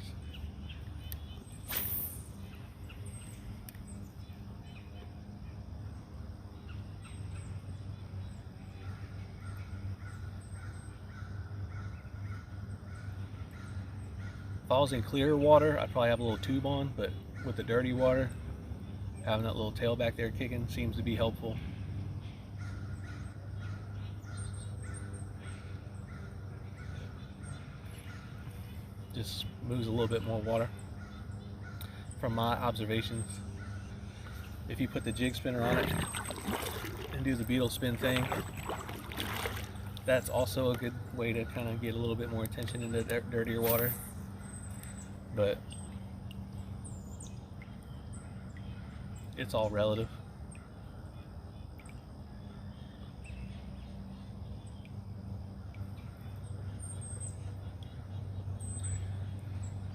If I was in clear water, I'd probably have a little tube on, but with the dirty water, having that little tail back there kicking seems to be helpful. Just moves a little bit more water from my observations. If you put the jig spinner on it and do the beetle spin thing, that's also a good way to kind of get a little bit more attention into dirtier water. But it's all relative.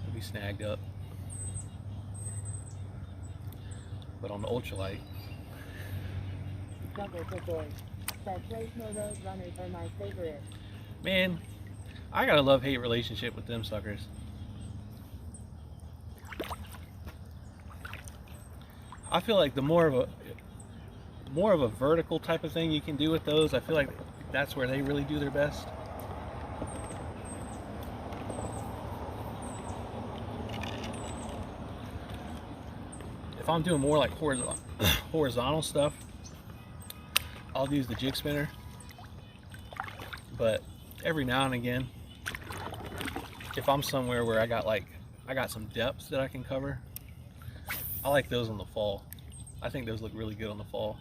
It'll be snagged up. But on the ultralight, Jungle Boy said Trace No Road Runners are my favorite. man, I got a love-hate relationship with them suckers. I feel like the more of a vertical type of thing you can do with those, I feel like that's where they really do their best. If I'm doing more like horizontal stuff, I'll use the jig spinner. But every now and again, if I'm somewhere where I got some depths that I can cover, I like those on the fall. I think those look really good on the fall.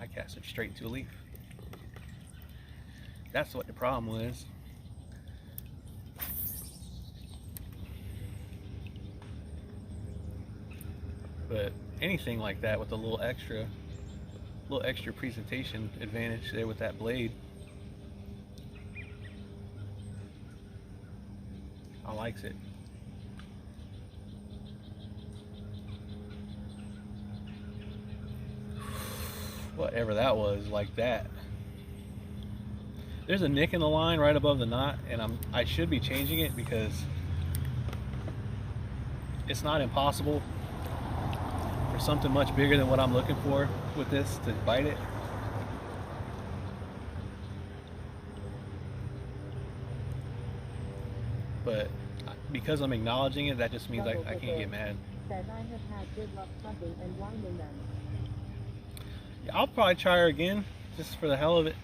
I cast it straight into a leaf. That's what the problem was. But anything like that with a little extra presentation advantage there with that blade, I likes it. Whatever that was, like that. There's a nick in the line right above the knot, and I should be changing it because it's not impossible for something much bigger than what I'm looking for with this to bite it. But because I'm acknowledging it, that just means I can't get mad. Said I have had good luck hunting and winding them. Yeah, I'll probably try her again, just for the hell of it.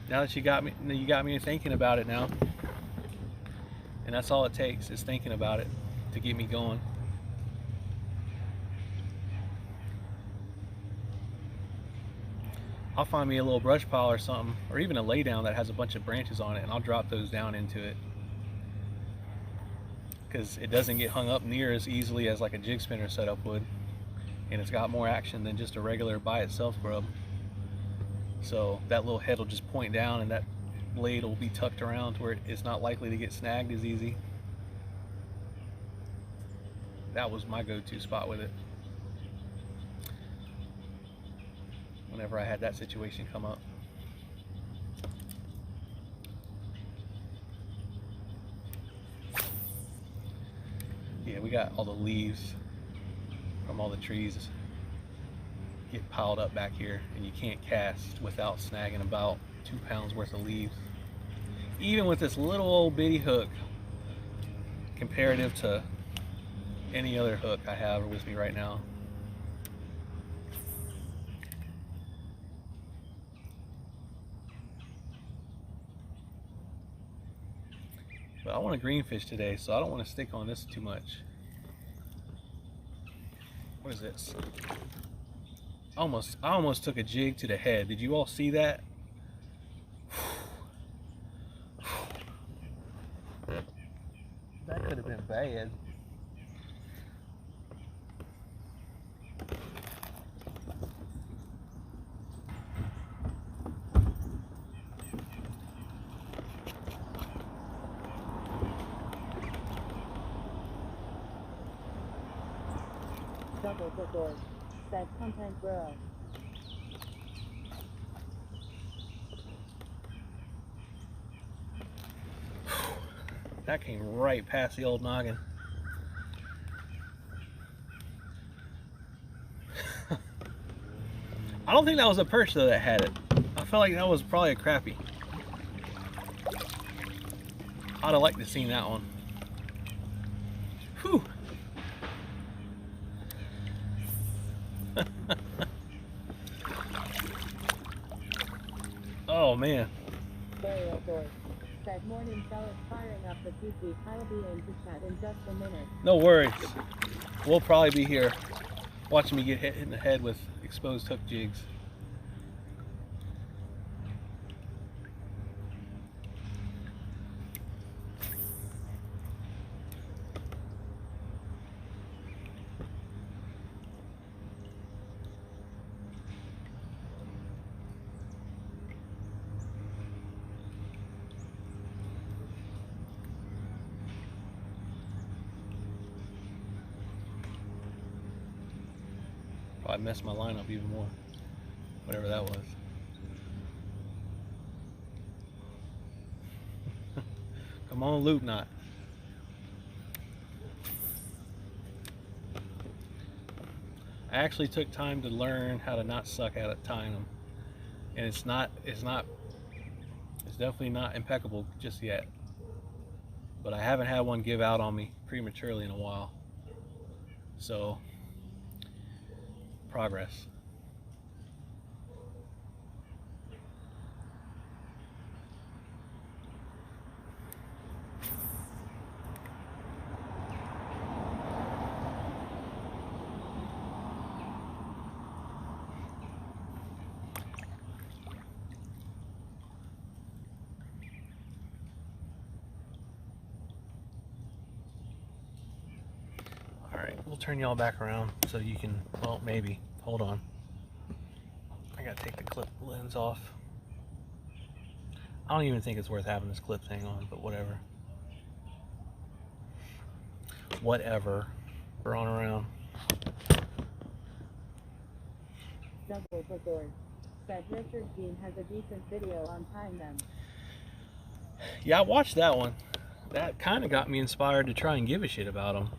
Now that you got me thinking about it now. And that's all it takes, is thinking about it to get me going. I'll find me a little brush pile or something, or even a lay down that has a bunch of branches on it, and I'll drop those down into it. Because it doesn't get hung up near as easily as like a jig spinner setup would. And it's got more action than just a regular by itself grub. So that little head will just point down, and that blade will be tucked around to where it's not likely to get snagged as easy. That was my go-to spot with it whenever I had that situation come up. Yeah, we got all the leaves from all the trees get piled up back here, and you can't cast without snagging about 2 pounds worth of leaves. Even with this little old bitty hook, comparative to any other hook I have with me right now. But I want a greenfish today, so I don't want to stick on this too much. What is this? I almost took a jig to the head. Did you all see that? That could have been bad. Double the door. Said content bro. That came right past the old noggin. I don't think that was a perch though that had it. I felt like that was probably a crappie. I'd have liked to have seen that one. Whew. Oh man. Burial door. Said morning fellas firing up the PC. I'll be in to chat in just a minute. No worries. We'll probably be here watching me get hit in the head with exposed hook jigs. Probably messed my line up even more. Whatever that was. Come on, loop knot. I actually took time to learn how to not suck at tying them, and it's definitely not impeccable just yet. But I haven't had one give out on me prematurely in a while, so progress. Alright, we'll turn y'all back around so you can, well, maybe. Hold on. I gotta take the clip lens off. I don't even think it's worth having this clip thing on, but whatever. Whatever. We're on around. Double Booker said Richard Dean has a decent video on tying them. Yeah, I watched that one. That kind of got me inspired to try and give a shit about them.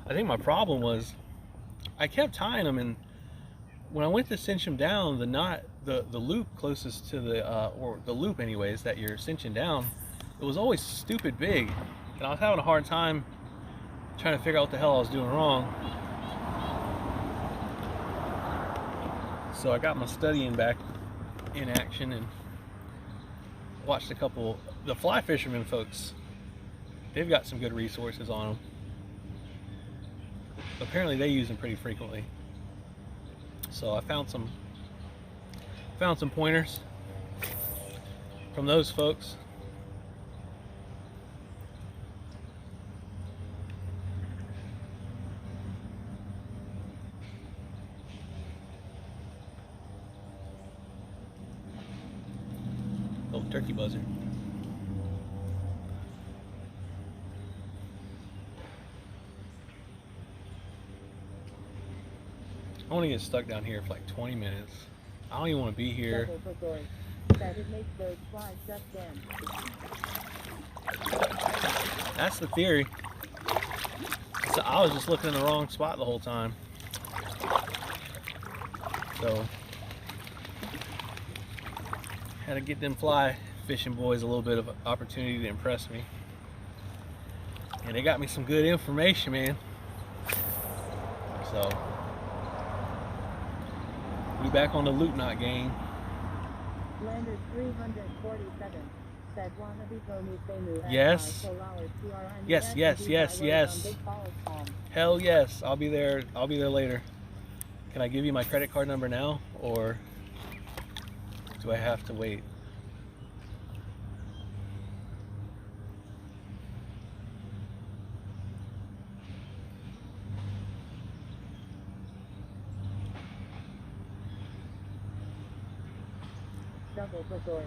I think my problem was I kept tying them, and when I went to cinch them down, the knot, the loop closest to the or the loop anyways that you're cinching down, it was always stupid big, and I was having a hard time trying to figure out what the hell I was doing wrong. So I got my studying back in action and watched a couple, the fly fishermen folks, they've got some good resources on them. Apparently they use them pretty frequently. So I found some pointers from those folks. Oh, turkey buzzard. I want to get stuck down here for like 20 minutes. I don't even want to be here. Said it makes those flies just in. That's the theory. So I was just looking in the wrong spot the whole time. So had to get them fly fishing boys a little bit of opportunity to impress me. And they got me some good information, man. So we back on the loop knot game. Lander 347 said wannabe Tony Femu. Yes. Yes, yes, yes, yes. Hell yes. I'll be there later. Can I give you my credit card number now, or do I have to wait? Double Booker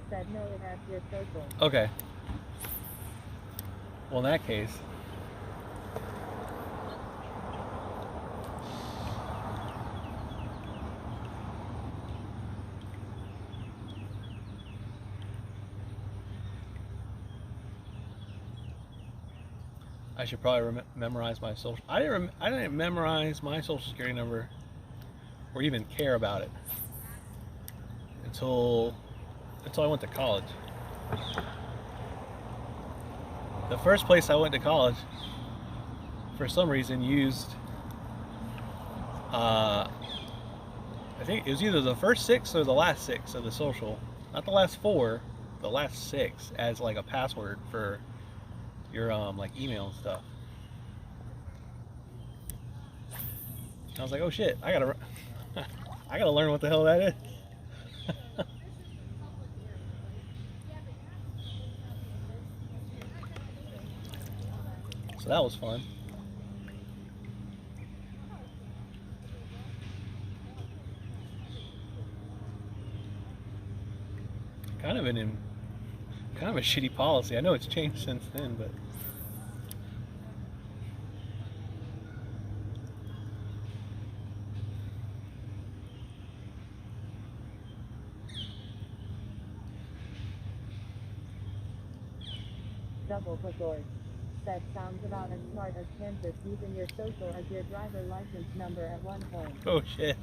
said no, it has your social. Okay. Well, in that case, I should probably memorize my social. I didn't memorize my social security number or even care about it until I went to college. The first place I went to college, for some reason, used I think it was either the first 6 or the last 6 of the social, not the last 4, the last 6 as like a password for your like email and stuff. I was like, oh shit, I gotta learn what the hell that is. So that was fun. Kind of a shitty policy. I know it's changed since then, but Double bookord. Said sounds about as smart as Kansas using your social as your driver license number at one point. Oh shit.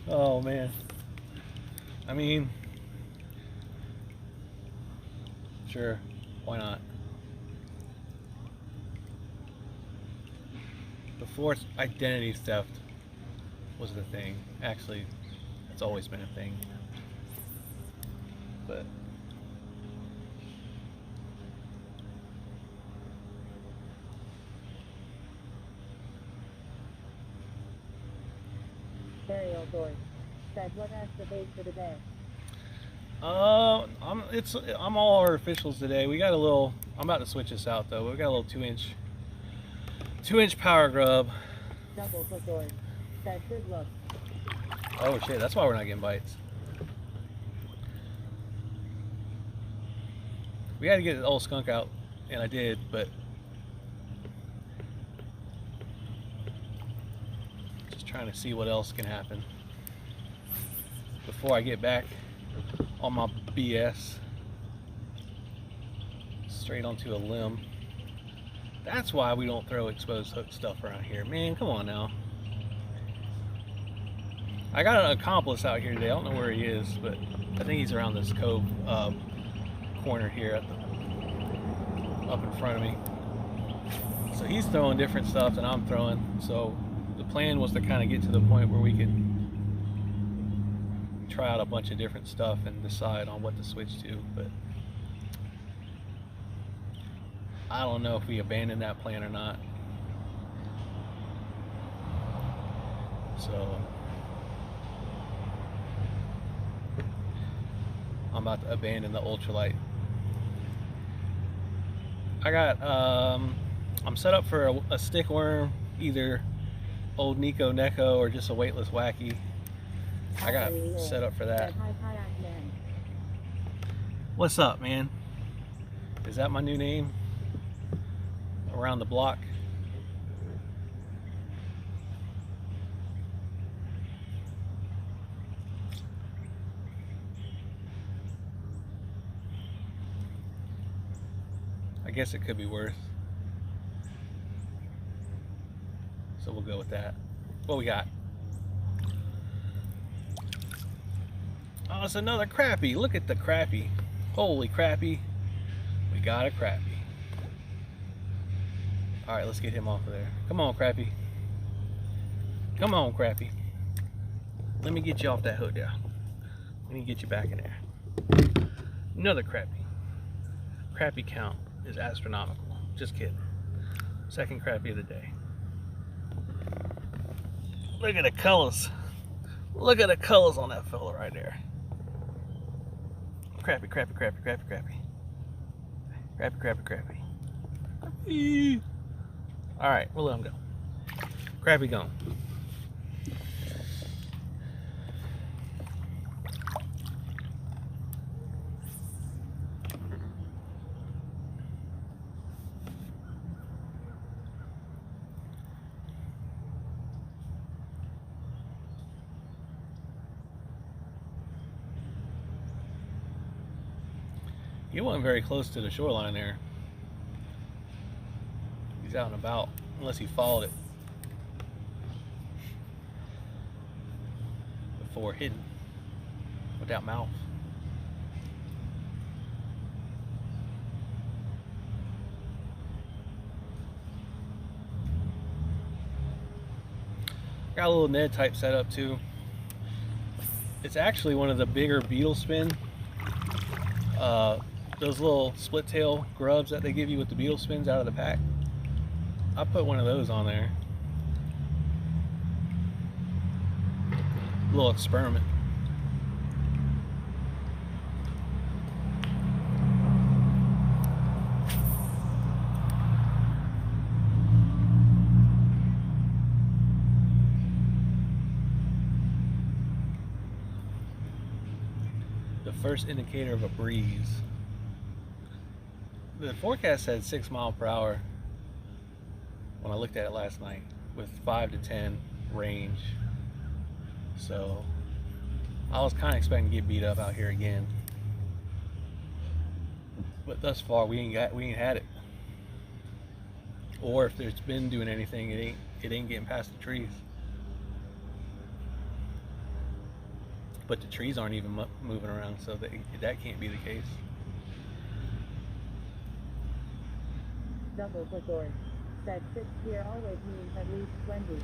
Oh man. I mean, sure, why not? Before identity theft was the thing. Actually, it's always been a thing. But Burial doors. Said what as the bait for the day. I'm all our officials today. We got a little. I'm about to switch this out though. We got a little 2-inch power grub. Double bookord. Said good luck. Oh shit, that's why we're not getting bites. We had to get the old skunk out, and I did, but just trying to see what else can happen before I get back on my BS straight onto a limb. That's why we don't throw exposed hook stuff around here. Man, come on now. I got an accomplice out here today. I don't know where he is, but I think he's around this cove corner here at up in front of me. So he's throwing different stuff than I'm throwing. So the plan was to kind of get to the point where we could try out a bunch of different stuff and decide on what to switch to. But I don't know if we abandon that plan or not. So I'm about to abandon the ultralight. I got I'm set up for a stick worm, either old Nico Neko or just a weightless wacky. I got set up for that. What's up, man? Is that my new name around the block? I guess it could be worse. So we'll go with that. What we got? Oh, it's another crappie. Look at the crappie. Holy crappie. We got a crappie. Alright, let's get him off of there. Come on, crappie. Come on, crappie. Let me get you off that hook there. Let me get you back in there. Another crappie. Crappie count is astronomical. Just kidding. Second crappie of the day. Look at the colors. Look at the colors on that fella right there. Crappie, crappie, crappie, crappie, crappie. Crappie, crappie, crappie. Alright, we'll let him go. Crappie gone. He wasn't very close to the shoreline there. He's out and about, unless he followed it before hitting with that mouth. Got a little Ned type setup too. It's actually one of the bigger beetle spin. Those little split tail grubs that they give you with the beetle spins out of the pack. I put one of those on there. Little experiment. The first indicator of a breeze. The forecast said 6 miles per hour when I looked at it last night, with 5 to 10 range. So I was kind of expecting to get beat up out here again. But thus far, we ain't had it. Or if it's been doing anything, it ain't getting past the trees. But the trees aren't even moving around, so that can't be the case. Dumbledore said 6 here always means at least 20.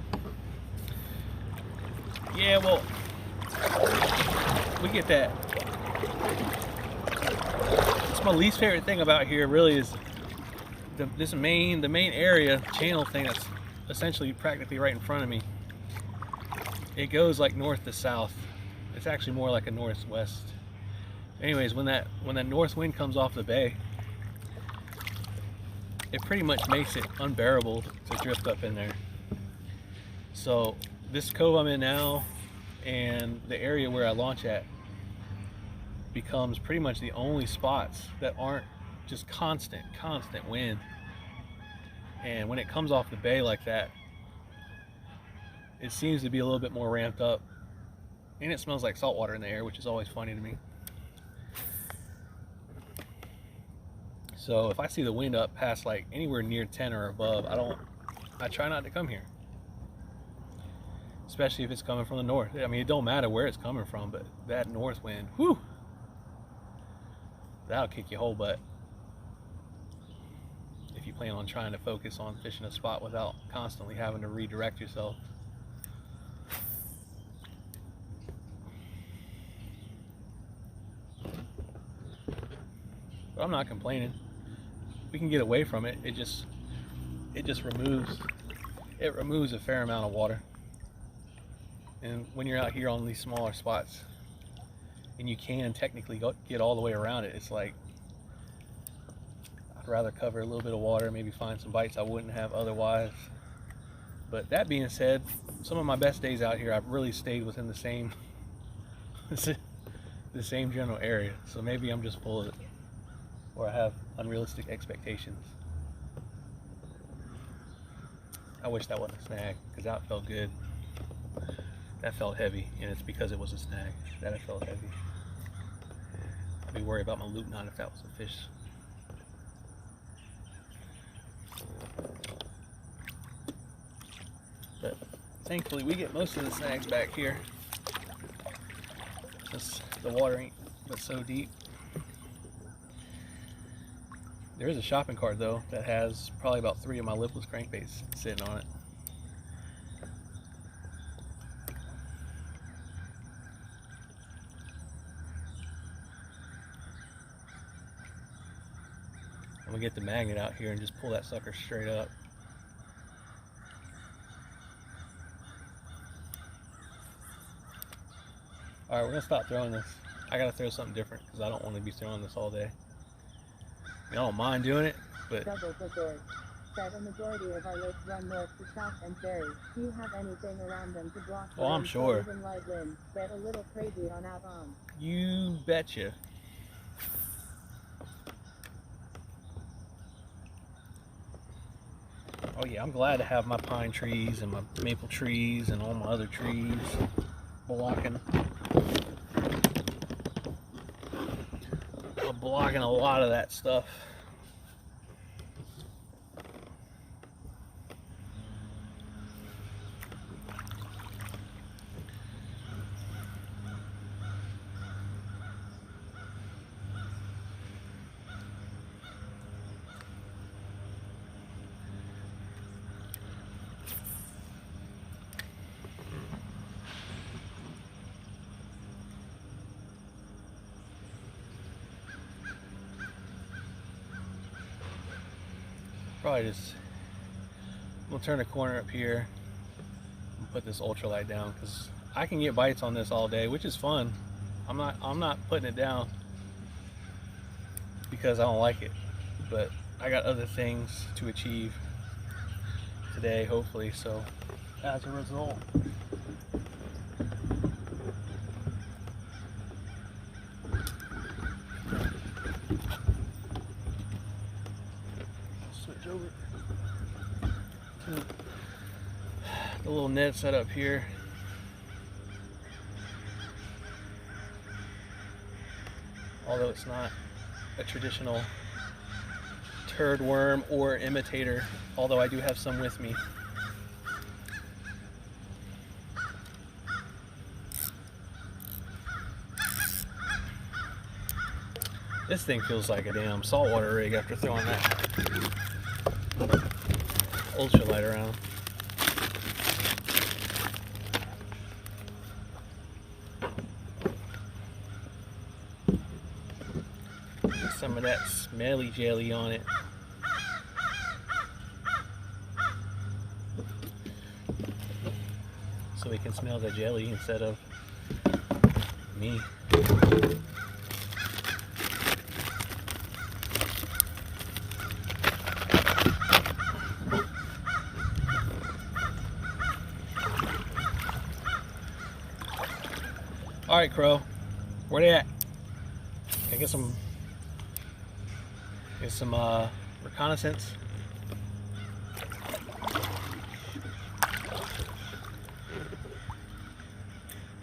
Yeah, well, we get that. It's my least favorite thing about here, really, is the main area channel thing that's essentially practically right in front of me. It goes like north to south. It's actually more like a northwest. Anyways, when that north wind comes off the bay, it pretty much makes it unbearable to drift up in there. So this cove I'm in now and the area where I launch at becomes pretty much the only spots that aren't just constant wind. And when it comes off the bay like that, it seems to be a little bit more ramped up, and it smells like salt water in the air, which is always funny to me. So if I see the wind up past like anywhere near 10 or above, I try not to come here. Especially if it's coming from the north. I mean, it don't matter where it's coming from, but that north wind, whew, that'll kick your whole butt. If you plan on trying to focus on fishing a spot without constantly having to redirect yourself. But I'm not complaining. We can get away from it. It just removes a fair amount of water. And when you're out here on these smaller spots, and you can technically get all the way around it, it's like I'd rather cover a little bit of water, maybe find some bites I wouldn't have otherwise. But that being said, some of my best days out here, I've really stayed within the same general area. So maybe I'm just full of it, or I have unrealistic expectations. I wish that wasn't a snag, because that felt good. That felt heavy, and it's because it was a snag that it felt heavy. I'd be worried about my loop knot if that was a fish. But thankfully we get most of the snags back here, since the water ain't but so deep. There is a shopping cart though that has probably about 3 of my lipless crankbaits sitting on it. I'm gonna get the magnet out here and just pull that sucker straight up. Alright, we're gonna stop throwing this. I gotta throw something different because I don't want to be throwing this all day. I don't mind doing it, but Dumbledore said a majority of our lakes run north to south and ferry. Do you have anything around them to block the oh, I'm wind so sure. even light winds get a little crazy on Avon? You betcha. Oh yeah, I'm glad to have my pine trees and my maple trees and all my other trees blocking a lot of that stuff. Probably just, we'll turn a corner up here and put this ultralight down, because I can get bites on this all day, which is fun. I'm not putting it down because I don't like it, but I got other things to achieve today, hopefully. So as a result, switch over to the little net set up here. Although it's not a traditional turd worm or imitator, although I do have some with me. This thing feels like a damn saltwater rig after throwing that ultralight around. Some of that smelly jelly on it. So we can smell the jelly instead of me. All right, Crow, where they at? Can I get some reconnaissance?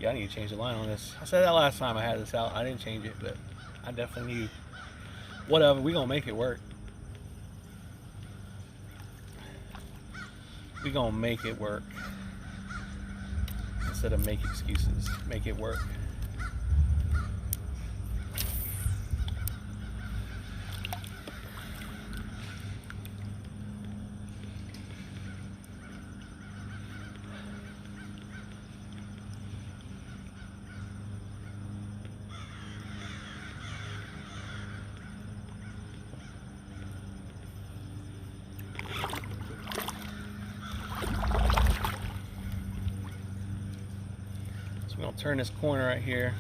Yeah, I need to change the line on this. I said that last time I had this out. I didn't change it, but I definitely need. Whatever, we gonna make it work. We gonna make it work. Instead of make excuses, make it work. We're gonna turn this corner right here,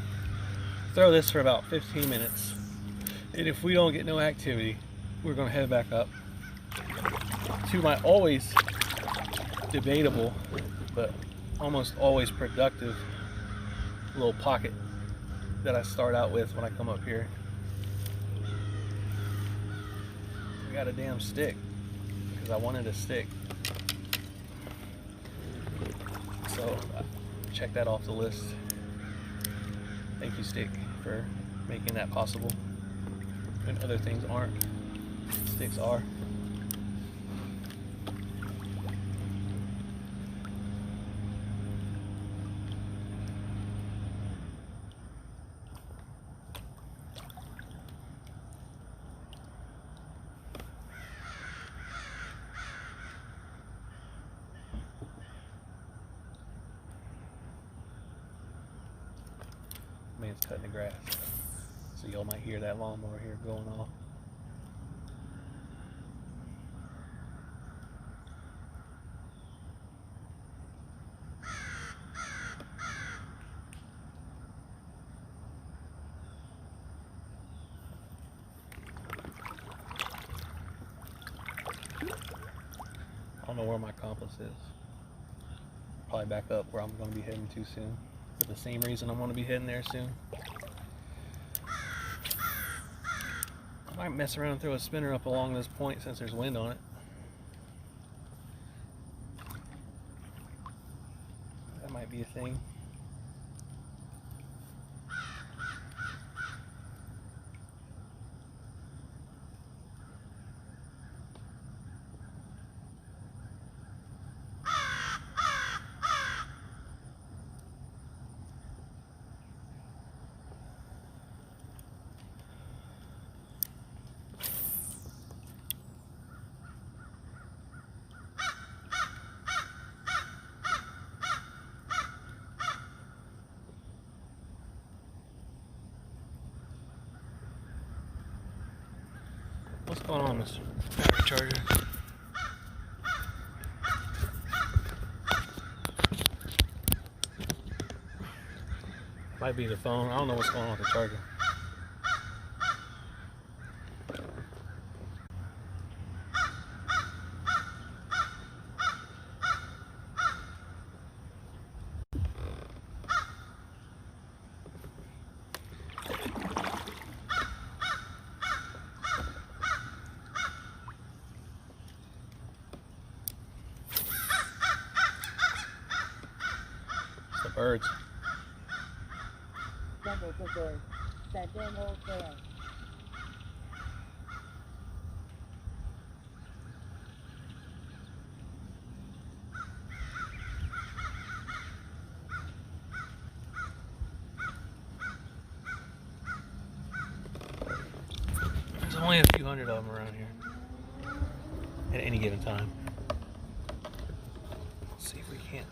throw this for about 15 minutes, and if we don't get no activity, we're gonna head back up to my always debatable but almost always productive little pocket that I start out with when I come up here. I got a damn stick because I wanted a stick, so check that off the list. Thank you, stick, for making that possible. And other things aren't. Sticks are. Man's cutting the grass, so y'all might hear that lawnmower here going off. I don't know where my compass is. Probably back up where I'm going to be heading to soon. For the same reason I'm going to be heading there soon. I might mess around and throw a spinner up along this point since there's wind on it. That might be a thing. What's going on, Mr. Battery Charger? Might be the phone. I don't know what's going on with the charger. The birds. Numbers of birds. Sending old bear. only have a few hundred of them around here at any given time. Let's see if we can't.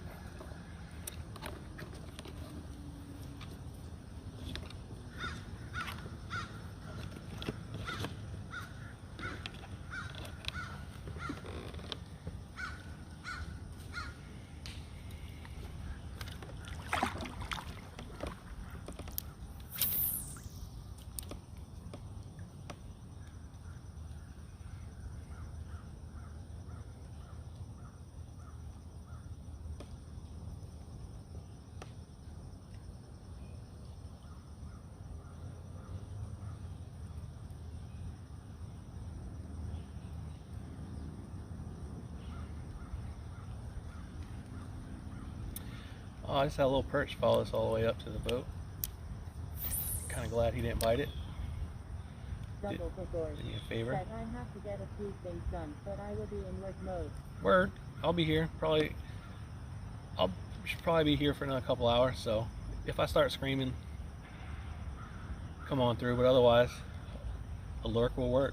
Oh, I just had a little perch follow us all the way up to the boat. Kind of glad he didn't bite it. Did me a favor. Said I have to get a few things done, but I will be in work mode. Word. I'll be here. Should probably be here for another couple hours. So if I start screaming, come on through. But otherwise, a lurk will work.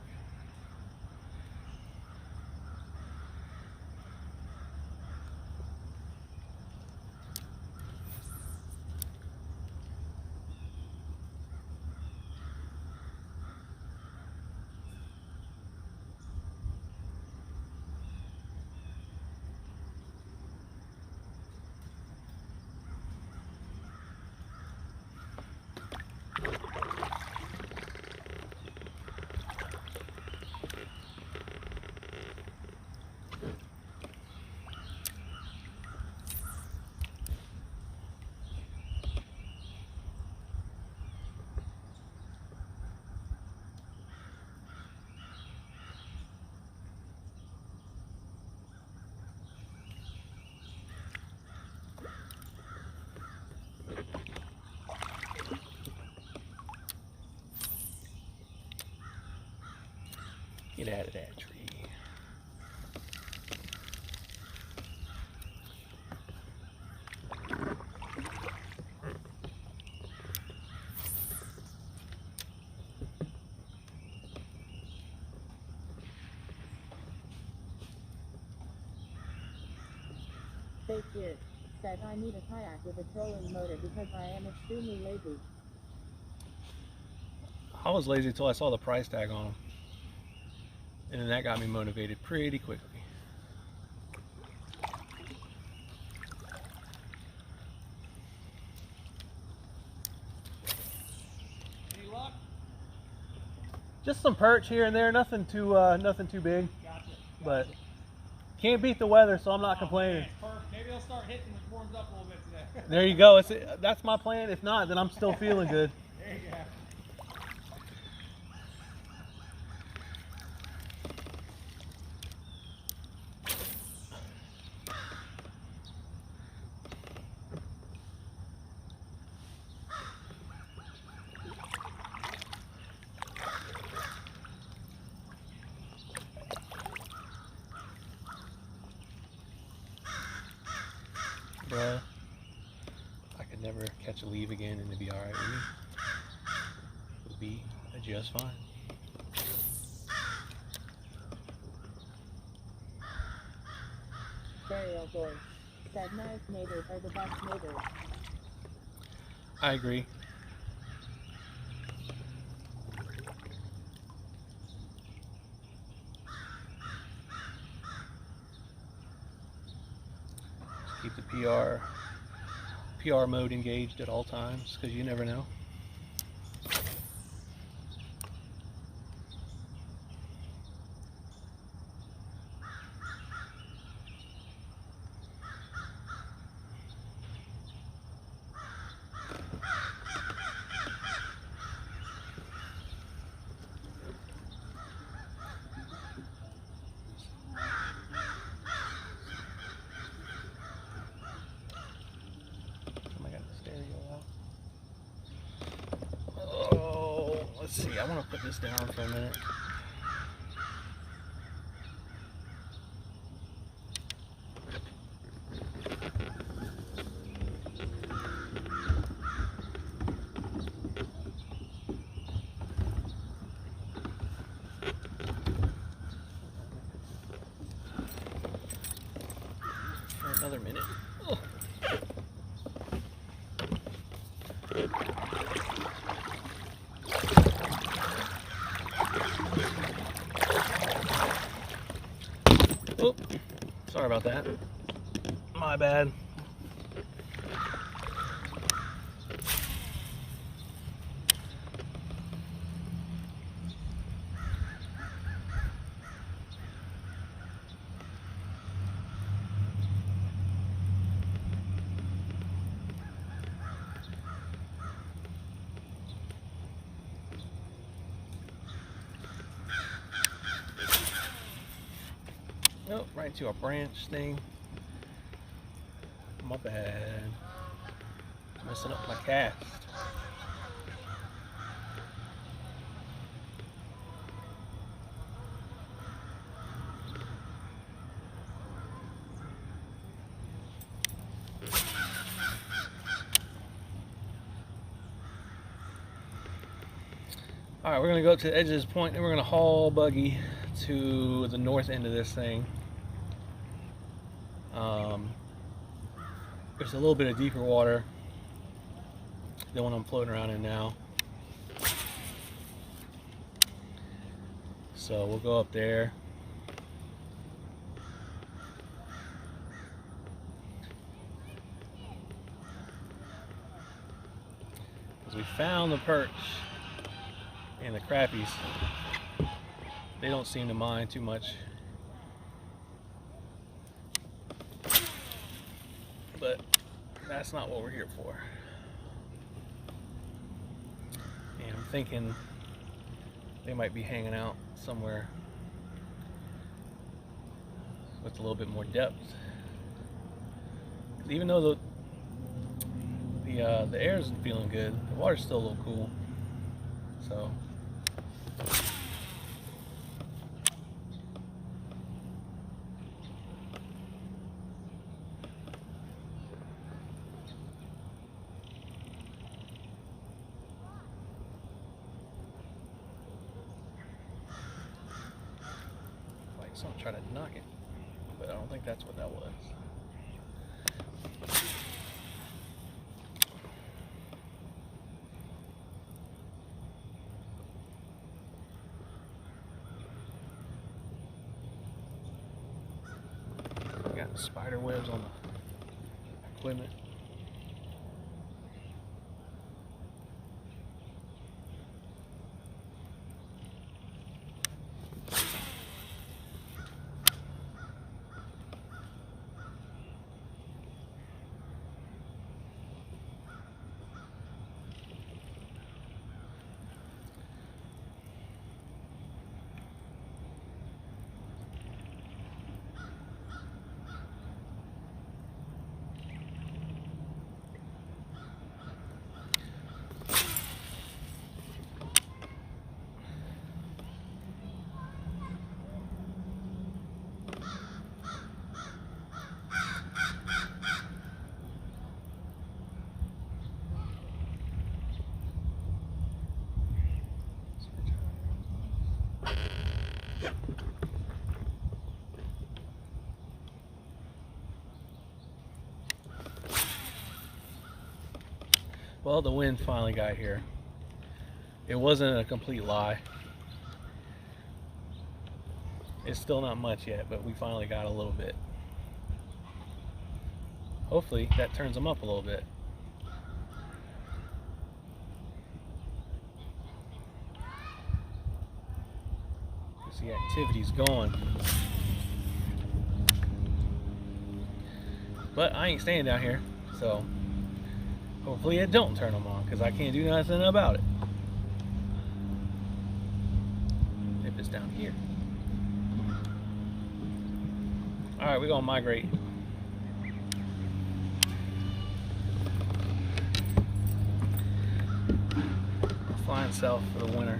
Get out of that tree. Fake here. Said I need a kayak with a trolling motor because I am extremely lazy. I was lazy until I saw the price tag on them. And then that got me motivated pretty quickly. Any luck? Just some perch here and there, nothing too big. Gotcha. But can't beat the weather, so I'm not complaining. Man, perfect. Maybe I'll start hitting when it warms up a little bit today. There you go. That's my plan. If not, then I'm still feeling good. There you go. Bruh, I could never catch a leave again and it'd be alright with me. It would be just fine. Burial doors. Said nice neighbors are the best neighbors. I agree. Keep the PR mode engaged at all times because you never know. Let's see, I want to put this down for a minute. Another minute. Oh. Oh, sorry about that. My bad. Oh, right to our branch thing. My bad. Messing up my cast. Alright, we're going to go up to the edge of this point and we're going to haul buggy to the north end of this thing. There's a little bit of deeper water than what I'm floating around in now. So we'll go up there. Because we found the perch and the crappies. They don't seem to mind too much. But that's not what we're here for. And I'm thinking they might be hanging out somewhere with a little bit more depth. Even though the air isn't feeling good, the water's still a little cool. So someone tried to knock it, but I don't think that's what that was. We got spider webs on the equipment. Well, the wind finally got here. It wasn't a complete lie. It's still not much yet, but we finally got a little bit. Hopefully that turns them up a little bit. The activity's going. But I ain't staying down here, so hopefully it don't turn them on, because I can't do nothing about it. If it's down here. Alright, we're gonna migrate. Flying south for the winter.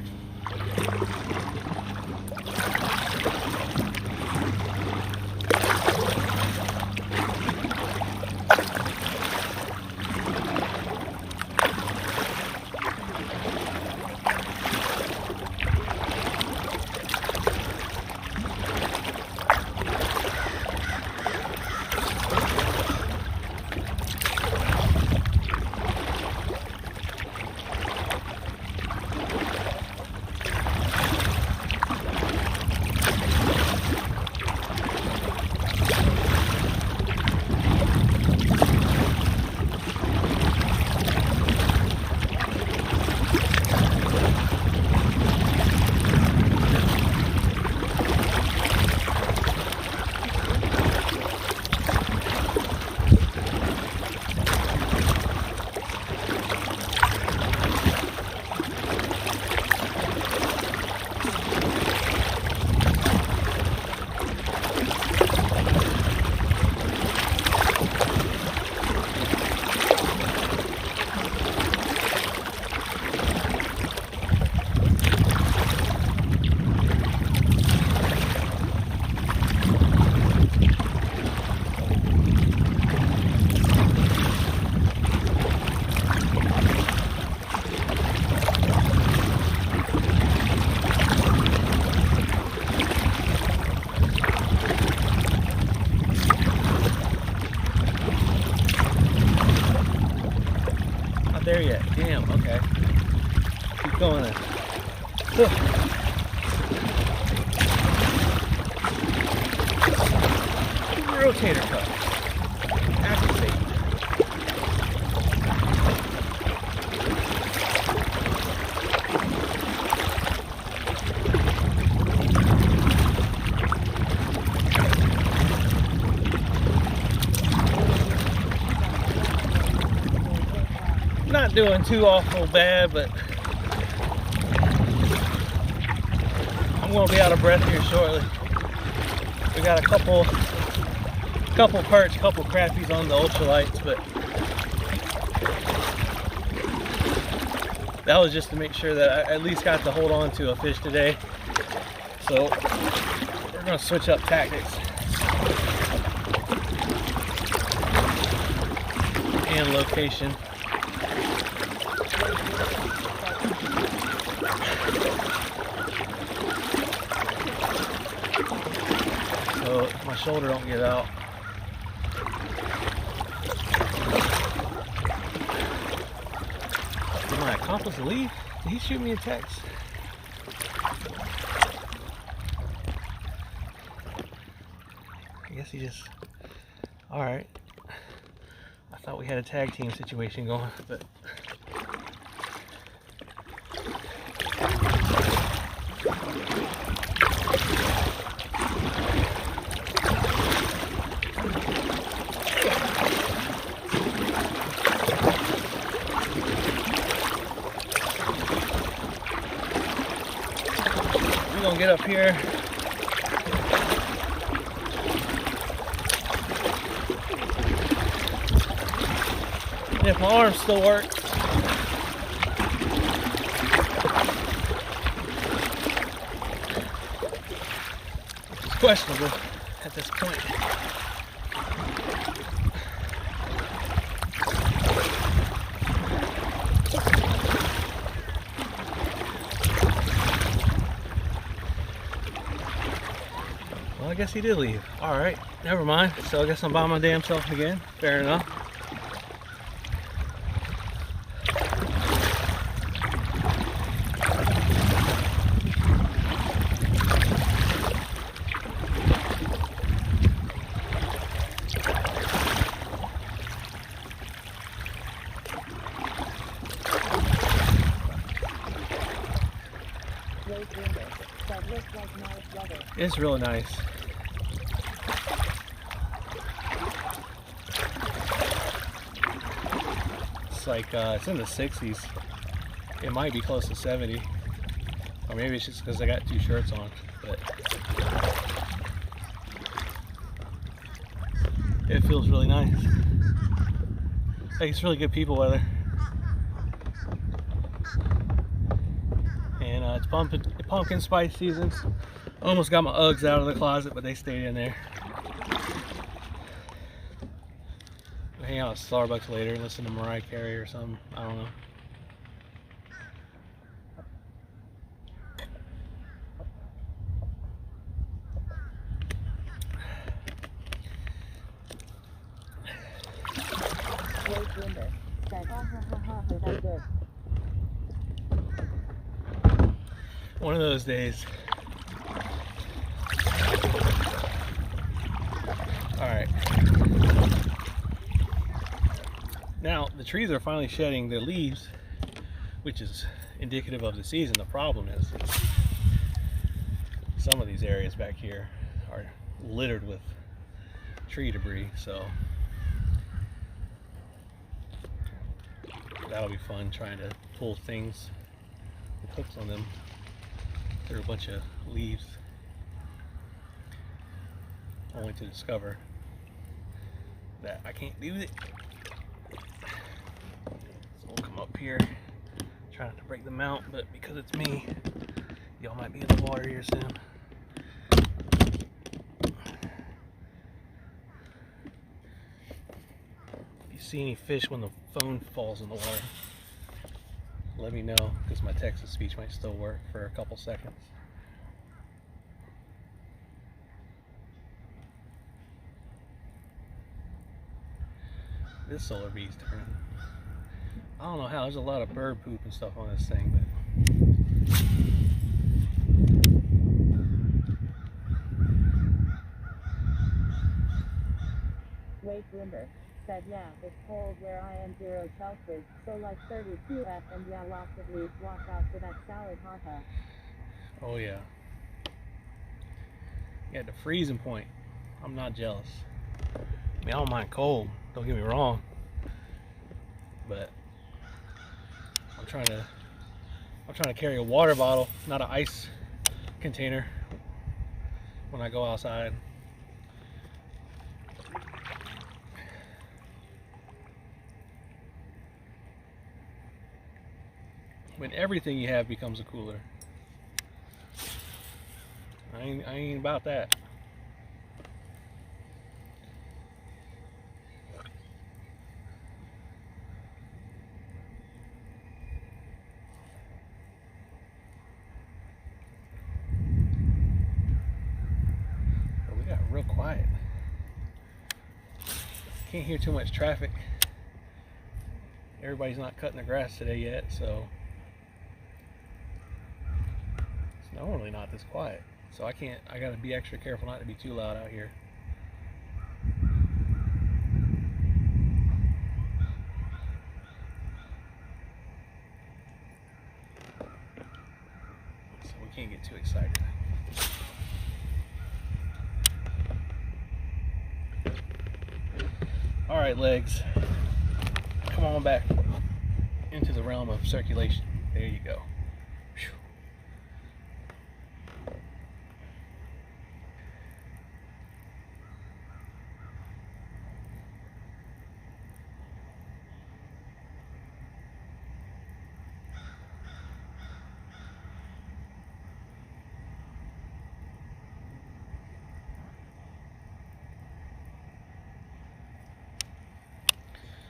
Keep going then. Rotator cuff. Activate. Not doing too awful bad, but I'm gonna be out of breath here shortly. We got a couple perch, couple crappies on the ultralights, but that was just to make sure that I at least got to hold on to a fish today. So we're gonna switch up tactics and location. So if my shoulder don't get out. Did my accomplice leave? Did he shoot me a text? I guess he just... Alright. I thought we had a tag team situation going, but... We're gonna get up here. And if my arms still work, it's questionable at this point. Well, I guess he did leave. Alright, never mind. So I guess I'm by my damn self again. Fair enough. It's really nice. It's like it's in the 60s. It might be close to 70, or maybe it's just because I got two shirts on. But it feels really nice. Like it's really good people weather. And it's pumpkin spice seasons. Almost got my Uggs out of the closet, but they stayed in there. I'll hang out at Starbucks later and listen to Mariah Carey or something. I don't know. One of those days. Alright. Now, the trees are finally shedding their leaves, which is indicative of the season. The problem is some of these areas back here are littered with tree debris, so that'll be fun trying to pull things with hooks on them through a bunch of leaves, only to discover that I can't do it. So we'll come up here, try not to break the mount, but because it's me, y'all might be in the water here soon. If you see any fish when the phone falls in the water, let me know, because my text-to-speech might still work for a couple seconds. This solar bee's turning. I don't know how, there's a lot of bird poop and stuff on this thing, but Wait, Limber said, yeah, it's cold where I am 0 Celsius, so like 32 F, and yeah, lots of leaves. Watch out for that salad, haha. Oh yeah. Yeah, the freezing point. I'm not jealous. I mean, I don't mind cold, don't get me wrong. But I'm trying to carry a water bottle, not an ice container when I go outside. When everything you have becomes a cooler. I ain't about that. But we got real quiet. Can't hear too much traffic. Everybody's not cutting the grass today yet, so it's normally not this quiet. So I gotta be extra careful not to be too loud out here. So we can't get too excited. All right, legs, come on back into the realm of circulation. There you go. Whew.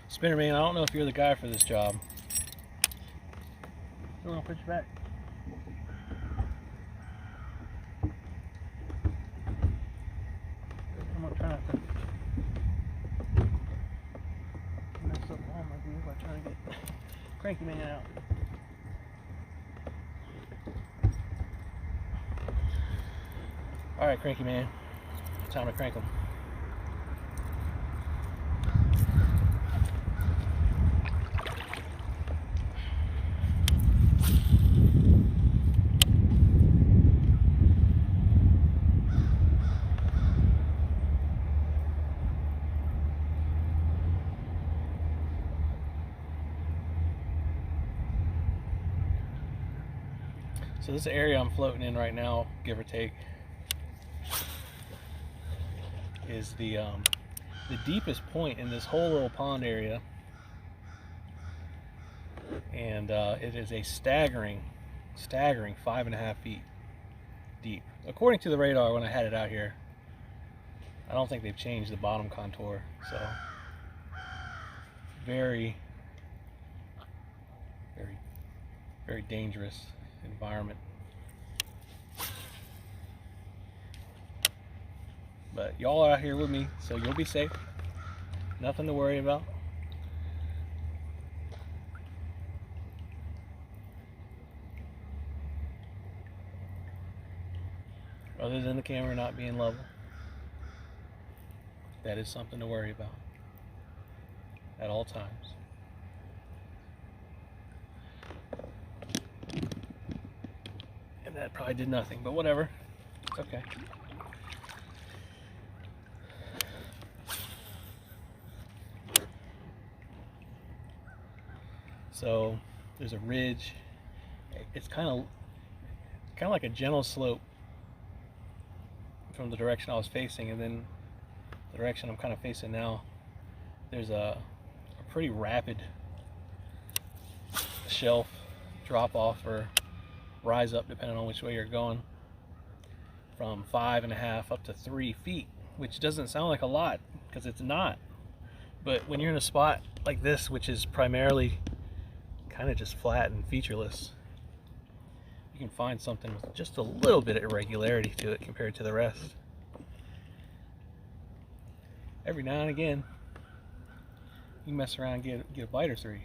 Spinner man, I don't know if you're the guy for this job. You want to push back? I'm not trying to mess up all my gear by trying to get Cranky Man out. All right, Cranky Man, time to crank him. So this area I'm floating in right now, give or take, is the deepest point in this whole little pond area, and it is a staggering 5.5 feet deep, according to the radar when I had it out here. I don't think they've changed the bottom contour, so very, very, very dangerous environment. But y'all are out here with me, so you'll be safe. Nothing to worry about. Other than the camera not being level. That is something to worry about at all times. And that probably did nothing, but whatever. It's okay. So there's a ridge. It's kind of like a gentle slope from the direction I was facing, and then the direction I'm kind of facing now, there's a pretty rapid shelf drop off or rise up, depending on which way you're going, from 5.5 up to 3 feet, which doesn't sound like a lot because it's not. But when you're in a spot like this, which is primarily kind of just flat and featureless, you can find something with just a little bit of irregularity to it compared to the rest. Every now and again, you mess around and get a bite or three.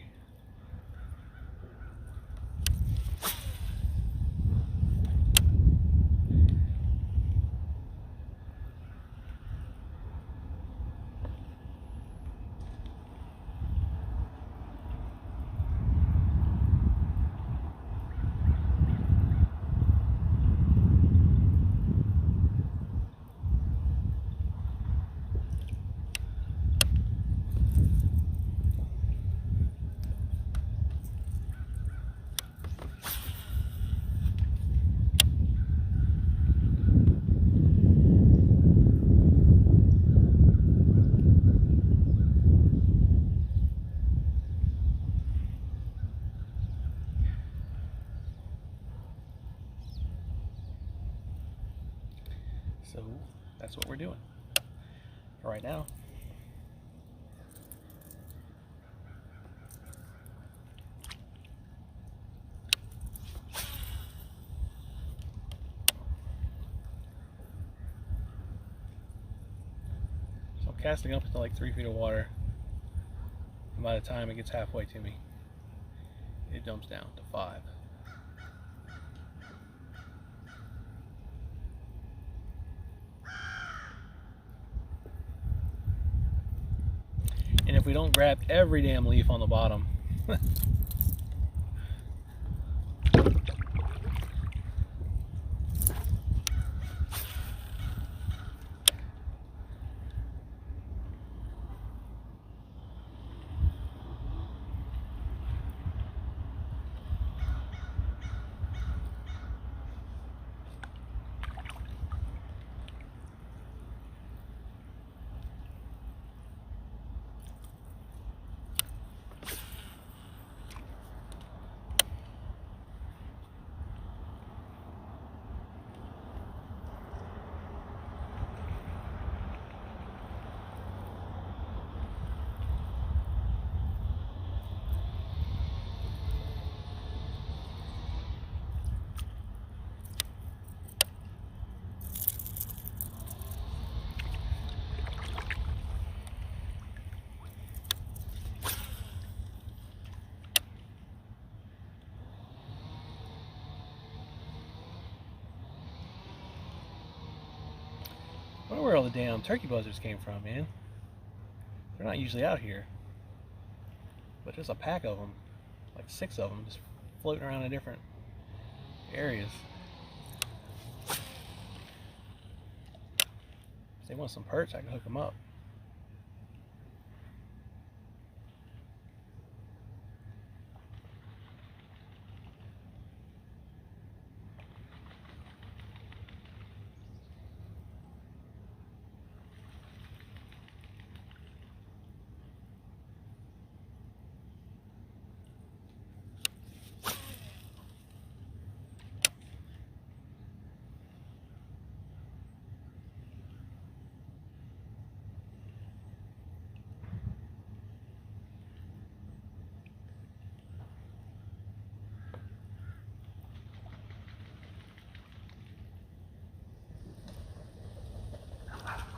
doing for right now. So I'm casting up into like 3 feet of water. And by the time it gets halfway to me, it dumps down to 5. And if we don't grab every damn leaf on the bottom, I wonder where all the damn turkey buzzards came from, man. They're not usually out here. But there's a pack of them, like 6 of them, just floating around in different areas. If they want some perch, I can hook them up.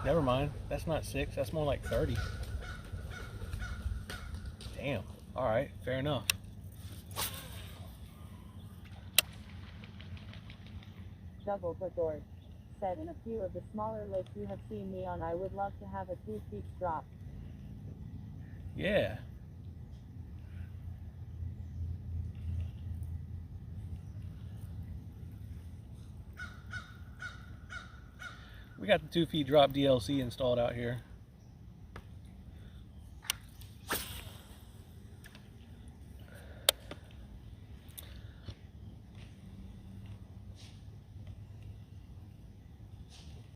Never mind, that's not 6, that's more like 30. Damn, alright, fair enough. Double but George said, in a few of the smaller lakes you have seen me on, I would love to have a 2-feet drop. Yeah. We got the 2 feet drop DLC installed out here.